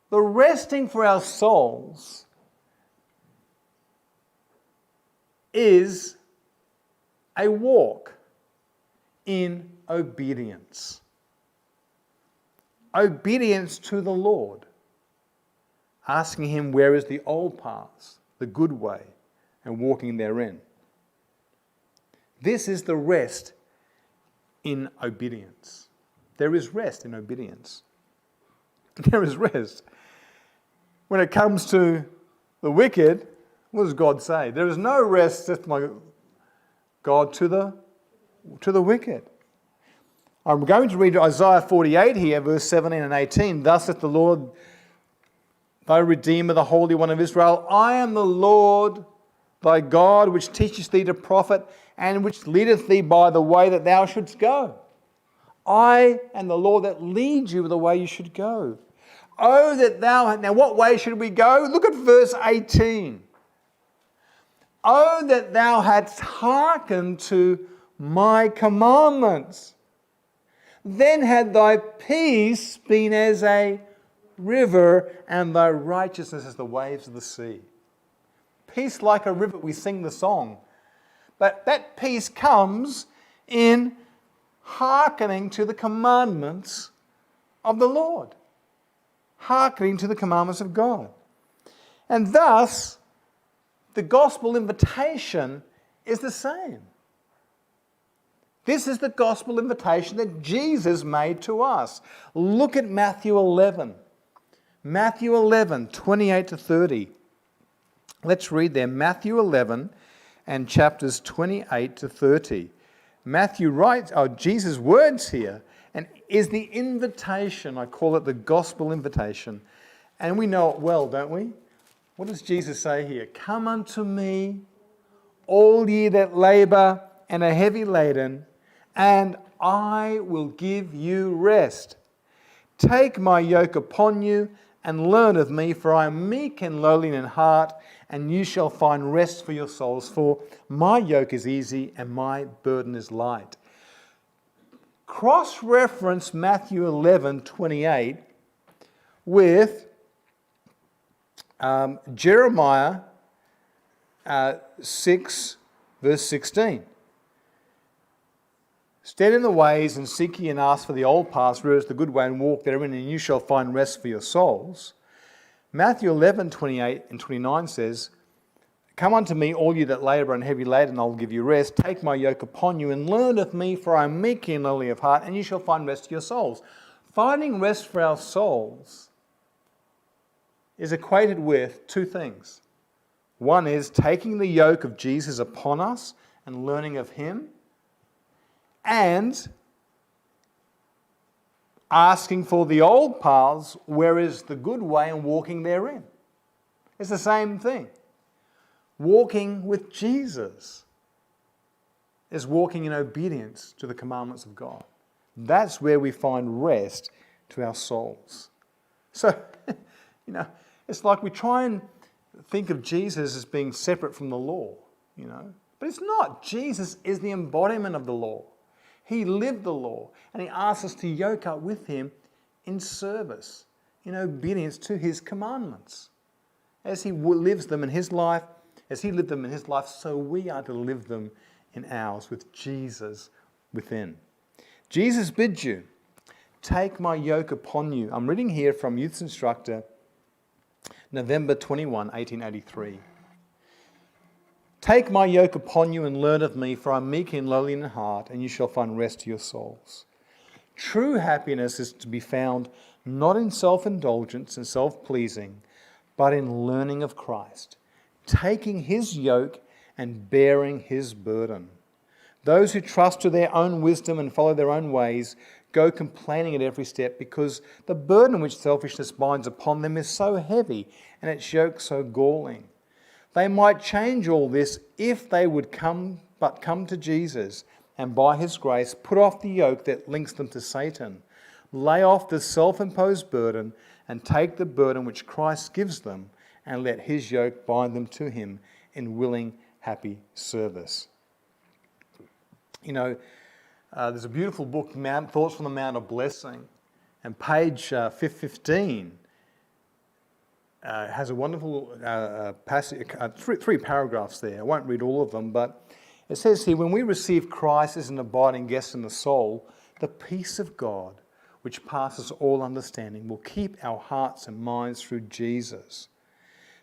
Speaker 1: The resting for our souls is a walk in obedience. Obedience to the Lord. Asking him where is the old paths, the good way, and walking therein. This is the rest in obedience. There is rest in obedience. There is rest. When it comes to the wicked, what does God say? There is no rest, saith my God, to the to the wicked. I'm going to read Isaiah 48 here, verse 17 and 18. Thus saith the Lord, thy Redeemer, the Holy One of Israel, I am the Lord thy God, which teacheth thee to profit, and which leadeth thee by the way that thou shouldst go. I am the Lord that leads you the way you should go. Oh, that thou... Now, what way should we go? Look at verse 18. Oh, that thou hadst hearkened to my commandments. Then had thy peace been as a river, and thy righteousness as the waves of the sea. Peace like a river, we sing the song. But that peace comes in hearkening to the commandments of the Lord. Hearkening to the commandments of God. And thus, the gospel invitation is the same. This is the gospel invitation that Jesus made to us. Look at Matthew 11. Matthew 11, 28 to 30. Let's read there. Matthew 11 and chapters 28 to 30. Matthew writes, Jesus' words here, and is the invitation. I call it the gospel invitation. And we know it well, don't we? What does Jesus say here? Come unto me, all ye that labour and are heavy laden, and I will give you rest. Take my yoke upon you and learn of me, for I am meek and lowly in heart, and you shall find rest for your souls. For my yoke is easy and my burden is light. Cross-reference Matthew 11:28 with Jeremiah 6, verse 16. Stand in the ways and seek ye and ask for the old paths, where is the good way, and walk therein, and you shall find rest for your souls. Matthew 11:28 and 29 says, Come unto me, all you that labour and heavy laden, and I will give you rest. Take my yoke upon you, and learn of me, for I am meek and lowly of heart, and you shall find rest to your souls. Finding rest for our souls is equated with two things. One is taking the yoke of Jesus upon us and learning of him, and asking for the old paths, where is the good way, and walking therein. It's the same thing. Walking with Jesus is walking in obedience to the commandments of God. That's where we find rest to our souls. So, it's like we try and think of Jesus as being separate from the law, But it's not. Jesus is the embodiment of the law. He lived the law, and he asks us to yoke up with him in service, in obedience to his commandments. As he lives them in his life, as he lived them in his life, so we are to live them in ours with Jesus within. Jesus bids you, take my yoke upon you. I'm reading here from Youth Instructor, November 21, 1883. Take my yoke upon you and learn of me, for I am meek and lowly in heart, and you shall find rest to your souls. True happiness is to be found not in self-indulgence and self-pleasing, but in learning of Christ, taking his yoke and bearing his burden. Those who trust to their own wisdom and follow their own ways go complaining at every step, because the burden which selfishness binds upon them is so heavy and its yoke so galling. They might change all this if they would come to Jesus, and by his grace put off the yoke that links them to Satan, lay off the self-imposed burden, and take the burden which Christ gives them, and let his yoke bind them to him in willing, happy service. There's a beautiful book, Thoughts from the Mount of Blessing, and page 15 has a wonderful passage, three paragraphs there. I won't read all of them, but it says here, when we receive Christ as an abiding guest in the soul, the peace of God, which passes all understanding, will keep our hearts and minds through Jesus.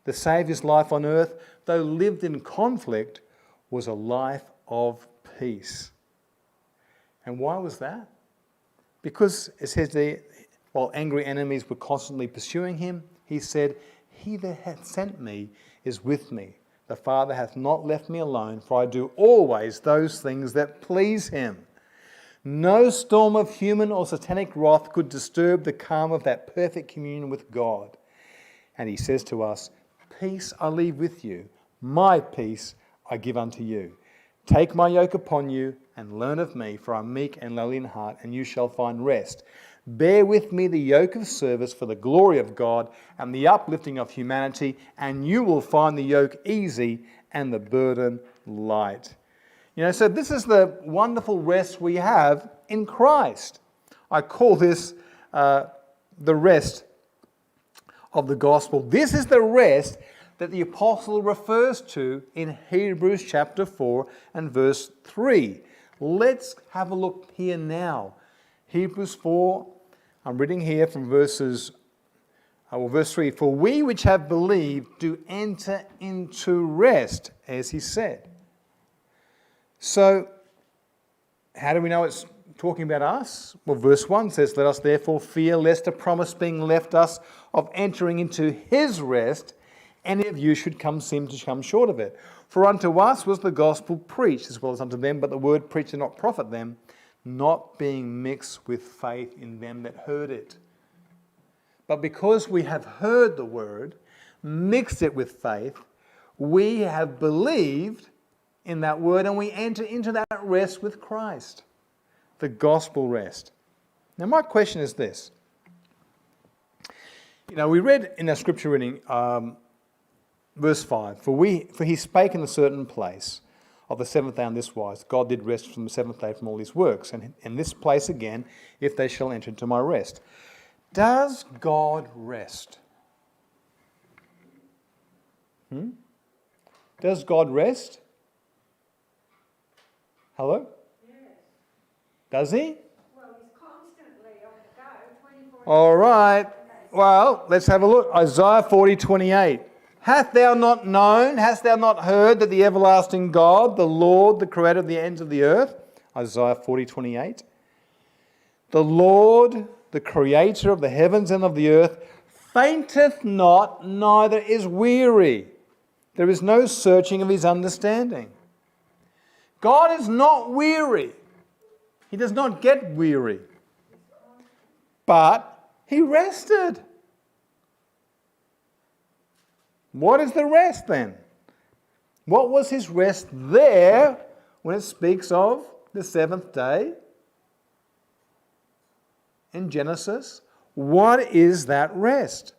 Speaker 1: The Saviour's life on earth, though lived in conflict, was a life of peace. And why was that? Because it says there, while angry enemies were constantly pursuing him, he said, he that hath sent me is with me. The Father hath not left me alone, for I do always those things that please him. No storm of human or satanic wrath could disturb the calm of that perfect communion with God. And he says to us, peace I leave with you, my peace I give unto you. Take my yoke upon you and learn of me, for I am meek and lowly in heart, and you shall find rest. Bear with me the yoke of service for the glory of God and the uplifting of humanity, and you will find the yoke easy and the burden light. So this is the wonderful rest we have in Christ. I call this the rest of the gospel. This is the rest that the apostle refers to in Hebrews chapter 4 and verse 3. Let's have a look here now. Hebrews 4, I'm reading here from verse 3. For we which have believed do enter into rest, as he said. So, how do we know it's talking about us? Well, verse 1 says, let us therefore fear lest a promise being left us of entering into his rest, any of you should seem to come short of it. For unto us was the gospel preached, as well as unto them, but the word preached did not profit them, not being mixed with faith in them that heard it. But because we have heard the word, mixed it with faith, we have believed in that word, and we enter into that rest with Christ, the gospel rest. Now my question is this. We read in our scripture reading, verse 5, for he spake in a certain place of the seventh day on this wise, God did rest from the seventh day from all his works, and in this place again, if they shall enter into my rest. Does God rest? Does God rest? Hello?
Speaker 2: Yes.
Speaker 1: Does he?
Speaker 2: Well, he's constantly on the go, 24
Speaker 1: All right. Well, let's have a look. Isaiah 40:28. Hath thou not known, hast thou not heard that the everlasting God, the Lord, the creator of the ends of the earth, Isaiah 40:28, the Lord, the creator of the heavens and of the earth, fainteth not, neither is weary. There is no searching of his understanding. God is not weary. He does not get weary. But he rested. What is the rest then? What was his rest there when it speaks of the seventh day in Genesis? What is that rest?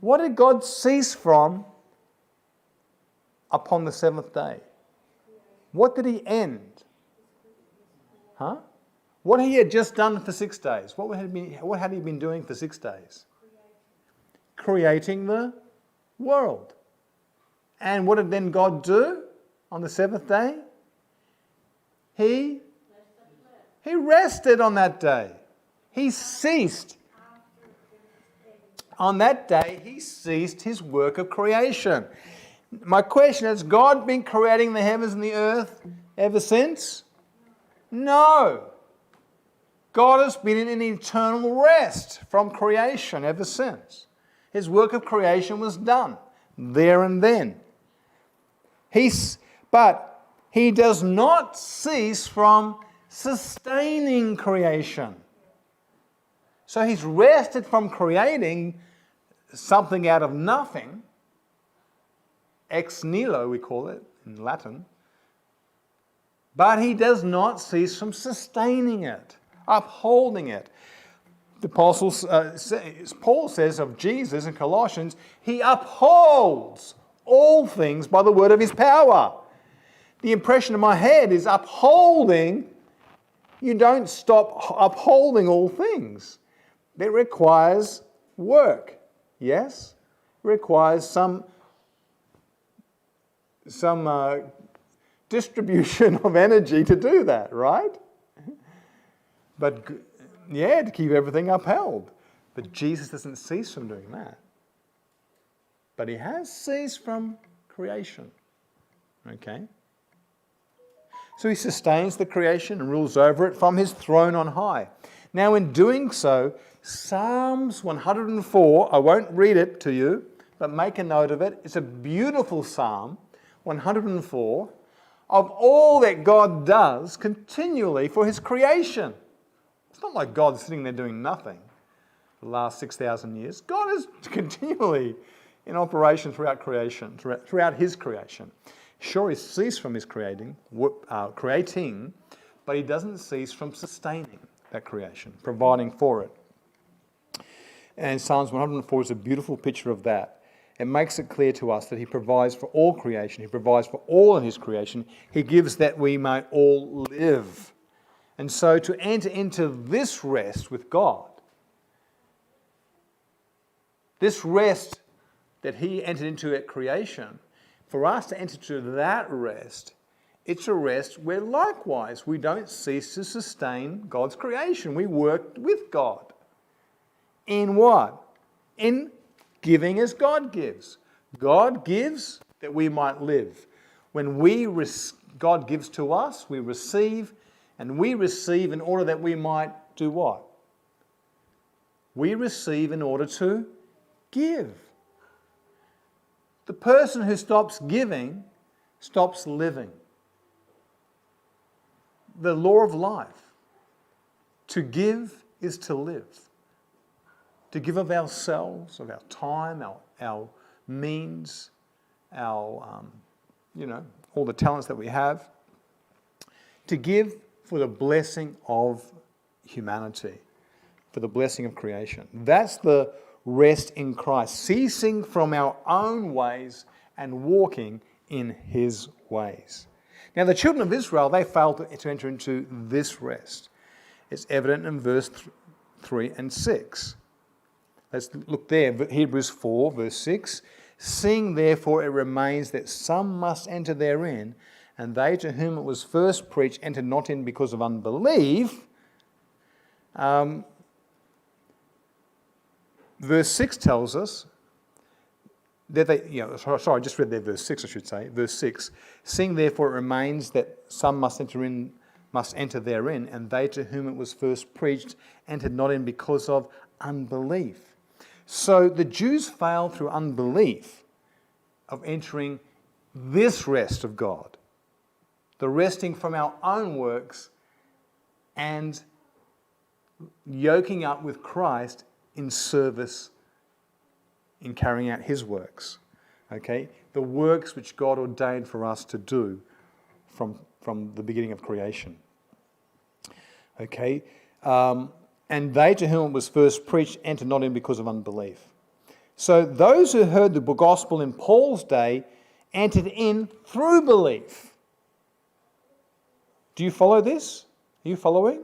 Speaker 1: What did God cease from upon the seventh day? What did he end? What he had just done for 6 days. What had he been doing for 6 days? Creating the world. And what did then God do on the seventh day? He rested on that day. He ceased. On that day, he ceased his work of creation. My question, has God been creating the heavens and the earth ever since? No. God has been in an eternal rest from creation ever since. His work of creation was done there and then. But he does not cease from sustaining creation. So he's rested from creating something out of nothing. Ex nihilo, we call it in Latin. But he does not cease from sustaining it, upholding it. The Apostle Paul says of Jesus in Colossians, he upholds all things by the word of his power. The impression in my head is upholding. You don't stop upholding all things. It requires work. Yes? It requires some distribution of energy to do that, right? But yeah, to keep everything upheld. But Jesus doesn't cease from doing that. But he has ceased from creation. Okay? So he sustains the creation and rules over it from his throne on high. Now in doing so, Psalms 104, I won't read it to you, but make a note of it. It's a beautiful Psalm, 104, of all that God does continually for his creation. It's not like God's sitting there doing nothing for the last 6,000 years. God is continually in operation throughout creation, throughout his creation. Sure, he ceased from his creating, but he doesn't cease from sustaining that creation, providing for it. And Psalms 104 is a beautiful picture of that. It makes it clear to us that he provides for all creation. He provides for all in his creation. He gives that we might all live. And so to enter into this rest with God, this rest that he entered into at creation, for us to enter into that rest, it's a rest where likewise we don't cease to sustain God's creation. We work with God. In what? In giving as God gives. God gives that we might live. When God gives to us, we receive, and we receive in order that we might do what? We receive in order to give. The person who stops giving stops living. The law of life. To give is to live. To give of ourselves, of our time, our means, our, all the talents that we have. To give for the blessing of humanity, for the blessing of creation. That's the rest in Christ, ceasing from our own ways and walking in his ways. Now, the children of Israel, they failed to enter into this rest. It's evident in verse 3 and 6. Let's look there, Hebrews 4, verse 6. Seeing therefore it remains that some must enter therein, and they to whom it was first preached entered not in because of unbelief. Verse 6 tells us that they, I just read there verse 6, I should say. Verse 6, seeing therefore it remains that some must enter therein, and they to whom it was first preached entered not in because of unbelief. So the Jews failed through unbelief of entering this rest of God, the resting from our own works and yoking up with Christ in service, in carrying out his works. Okay? The works which God ordained for us to do from the beginning of creation. Okay? And they to whom it was first preached entered not in because of unbelief. So those who heard the gospel in Paul's day entered in through belief. Do you follow this? Are you following?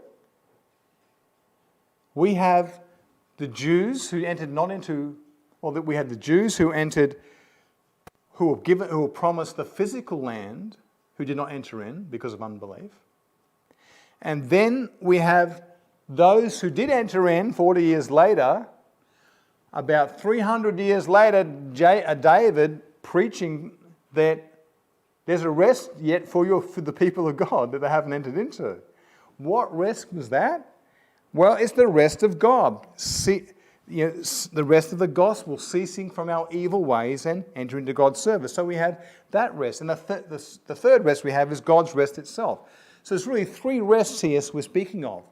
Speaker 1: We have the Jews who entered not into, we had the Jews who entered, who were promised the physical land, who did not enter in because of unbelief. And then we have those who did enter in 40 years later, about 300 years later, David preaching that there's a rest yet for the people of God that they haven't entered into. What rest was that? Well, it's the rest of God. The rest of the gospel, ceasing from our evil ways and entering into God's service. So we have that rest. And the third rest we have is God's rest itself. So there's really three rests here we're speaking of.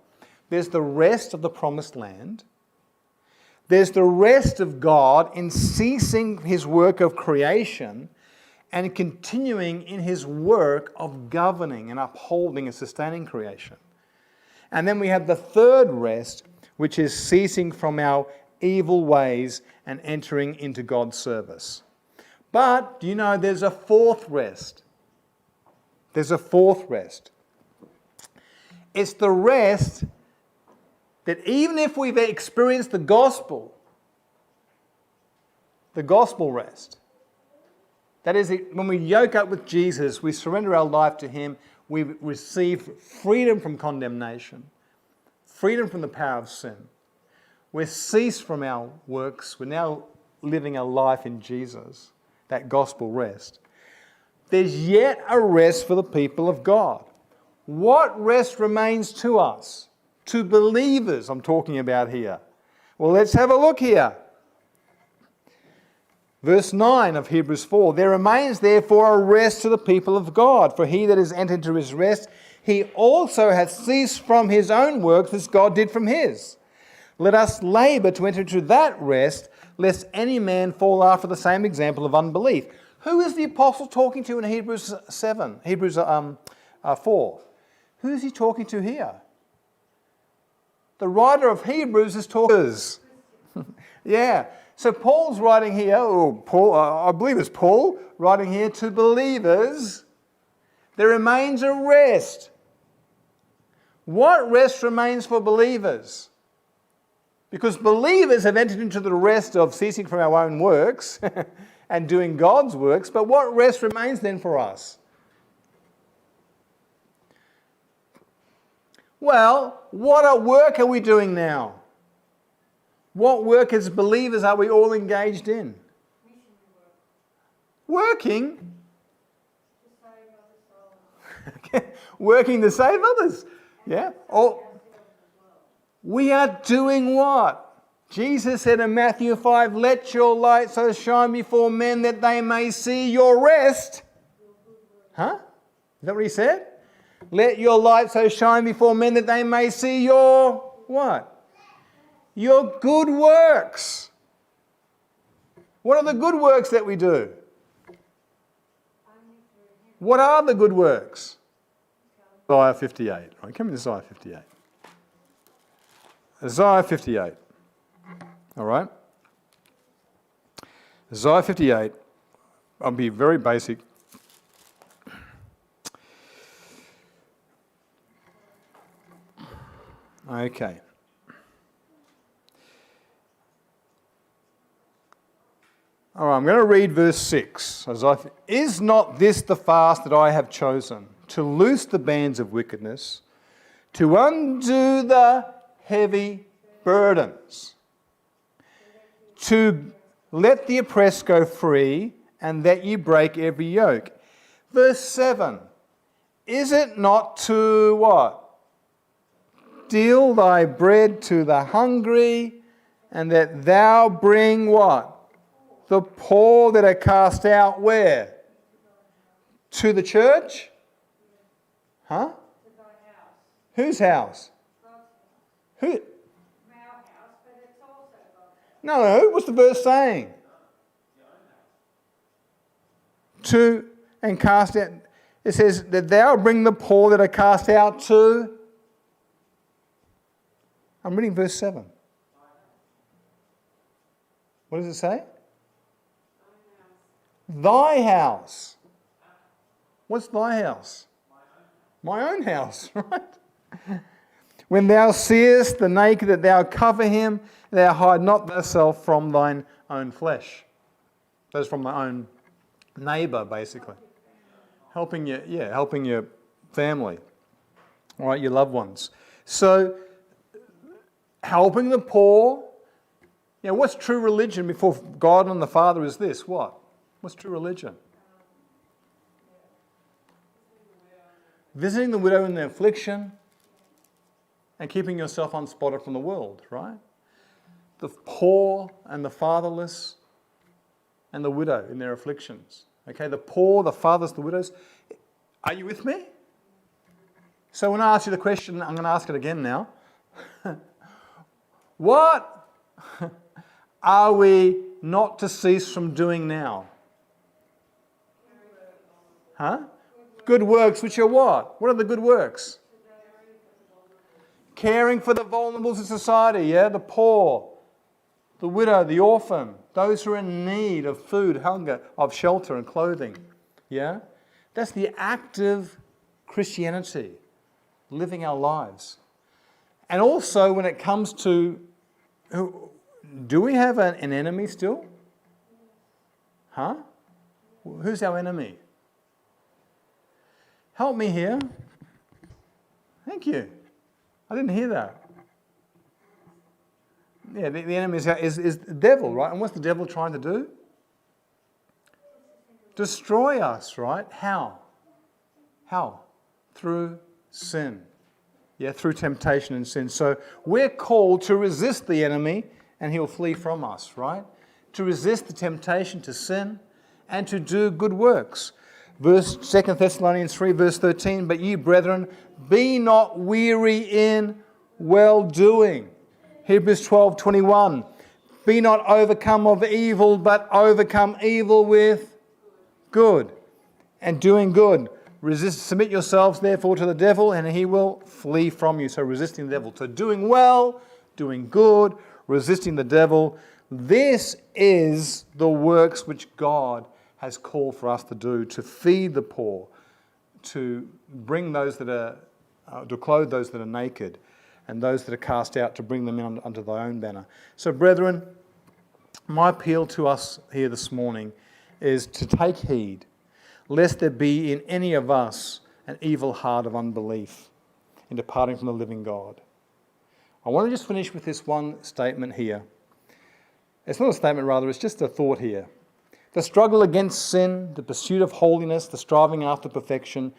Speaker 1: There's the rest of the promised land. There's the rest of God in ceasing his work of creation and continuing in his work of governing and upholding and sustaining creation. And then we have the third rest, which is ceasing from our evil ways and entering into God's service. But, do you know, there's a fourth rest. There's a fourth rest. It's the rest that even if we've experienced the gospel rest, that is, when we yoke up with Jesus, we surrender our life to him, we receive freedom from condemnation, freedom from the power of sin. We're ceased from our works. We're now living a life in Jesus, that gospel rest. There's yet a rest for the people of God. What rest remains to us? To believers, I'm talking about here. Well, let's have a look here. Verse 9 of Hebrews 4, there remains therefore a rest to the people of God, for he that is entered into his rest, he also hath ceased from his own works as God did from his. Let us labour to enter into that rest, lest any man fall after the same example of unbelief. Who is the apostle talking to in Hebrews 4? Who is he talking to here? The writer of Hebrews is talking. Yeah. So Paul's writing here, I believe it's Paul, writing here to believers. There remains a rest. What rest remains for believers? Because believers have entered into the rest of ceasing from our own works and doing God's works, but what rest remains then for us? Well, what work are we doing now? What work as believers are we all engaged in? Working? Working to save others. Yeah? We are doing what? Jesus said in Matthew 5, let your light so shine before men that they may see your rest. Huh? Is that what he said? Let your light so shine before men that they may see your what? Your good works. What are the good works that we do? What are the good works? Isaiah 58. Right, come in Isaiah 58. Isaiah 58. All right? Isaiah 58. I'll be very basic. Okay. All right, I'm going to read verse 6. Is not this the fast that I have chosen? To loose the bands of wickedness, to undo the heavy burdens, to let the oppressed go free, and that ye break every yoke. Verse 7. Is it not to what? Deal thy bread to the hungry, and that thou bring what? The poor that are cast out where? To the church? Huh?
Speaker 2: To thy house.
Speaker 1: Whose house?
Speaker 2: God's house.
Speaker 1: Who?
Speaker 2: Our house, but it's also God's house.
Speaker 1: No. What's the verse saying? To and cast out. It says that thou bring the poor that are cast out to. I'm reading verse 7. What does it say? Thy house. What's thy house? My own house, right? When thou seest the naked, that thou cover him, thou hide not thyself from thine own flesh. That's from my own neighbour, basically. Helping your family, all right, your loved ones. So, helping the poor. What's true religion before God and the Father is this? What? What's true religion? Visiting the widow in their affliction and keeping yourself unspotted from the world, right? The poor and the fatherless and the widow in their afflictions. Okay, the poor, the fatherless, the widows. Are you with me? So when I ask you the question, I'm going to ask it again now. What are we not to cease from doing now? Huh? Good works, which are what? What are the good works? Caring for the vulnerable in society, yeah? The poor, the widow, the orphan, those who are in need of food, hunger, of shelter and clothing, yeah? That's the active Christianity, living our lives. And also when it comes to, do we have an enemy still? Huh? Who's our enemy? Help me here. Thank you. I didn't hear that. Yeah, the enemy is the devil, right? And what's the devil trying to do? Destroy us, right? How? Through sin. Yeah, through temptation and sin. So we're called to resist the enemy and he'll flee from us, right? to resist the temptation to sin, and to do good works. 2 Thessalonians 3 verse 13, but ye brethren, be not weary in well-doing. Hebrews 12:21, be not overcome of evil, but overcome evil with good. And doing good. Submit yourselves therefore to the devil, and he will flee from you. So resisting the devil. So doing well, doing good, resisting the devil. This is the works which God has called for us to do, to feed the poor, to bring those that are, to clothe those that are naked, and those that are cast out, to bring them in under thy own banner. So brethren, my appeal to us here this morning is to take heed, lest there be in any of us an evil heart of unbelief in departing from the living God. I want to just finish with this one statement here. It's not a statement, rather, it's just a thought here. The struggle against sin, the pursuit of holiness, the striving after perfection,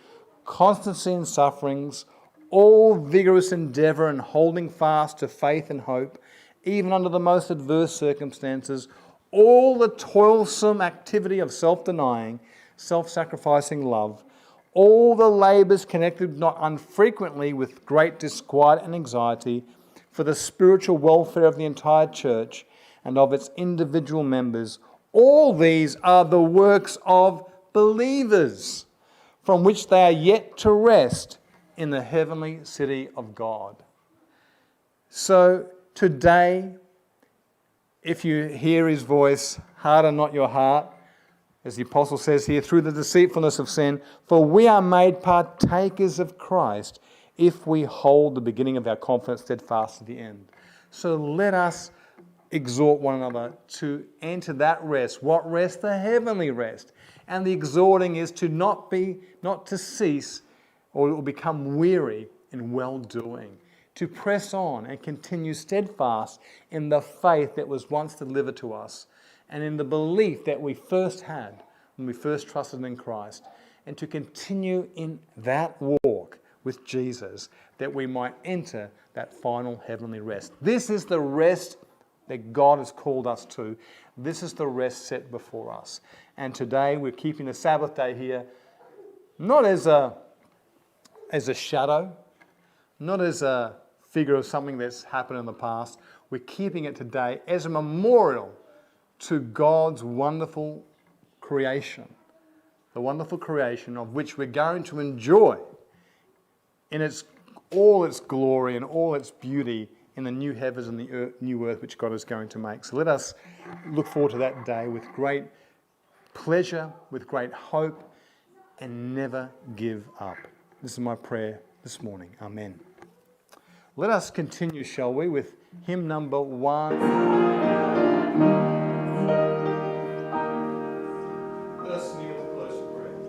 Speaker 1: constancy in sufferings, all vigorous endeavour and holding fast to faith and hope, even under the most adverse circumstances, all the toilsome activity of self-denying, self-sacrificing love, all the labours connected not unfrequently with great disquiet and anxiety for the spiritual welfare of the entire church and of its individual members, all these are the works of believers, from which they are yet to rest in the heavenly city of God. So today, if you hear his voice, harden not your heart, as the apostle says here, through the deceitfulness of sin, for we are made partakers of Christ if we hold the beginning of our confidence steadfast to the end. So let us exhort one another to enter that rest. What rest? The heavenly rest. And the exhorting is to not to cease or become weary in well-doing, to press on and continue steadfast in the faith that was once delivered to us and in the belief that we first had when we first trusted in Christ, and to continue in that walk with Jesus that we might enter that final heavenly rest. This is the rest that God has called us to. This is the rest set before us. And today we're keeping the Sabbath day here, not as a shadow, not as a figure of something that's happened in the past. We're keeping it today as a memorial to God's wonderful creation, the wonderful creation of which we're going to enjoy in all its glory and all its beauty in the new heavens and the new earth which God is going to make. So let us look forward to that day with great pleasure, with great hope, and never give up. This is my prayer this morning. Amen. Let us continue, shall we, with hymn number 1. Let us kneel to close in prayer.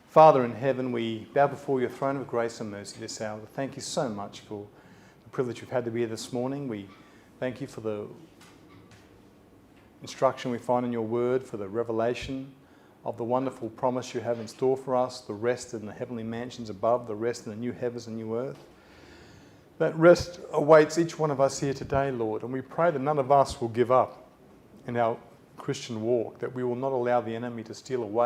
Speaker 1: Father in heaven, we bow before your throne of grace and mercy this hour. Thank you so much for the privilege we've had to be here this morning. We thank you for the instruction we find in your word, for the revelation of the wonderful promise you have in store for us, the rest in the heavenly mansions above, the rest in the new heavens and new earth. That rest awaits each one of us here today, Lord, and we pray that none of us will give up in our Christian walk, that we will not allow the enemy to steal away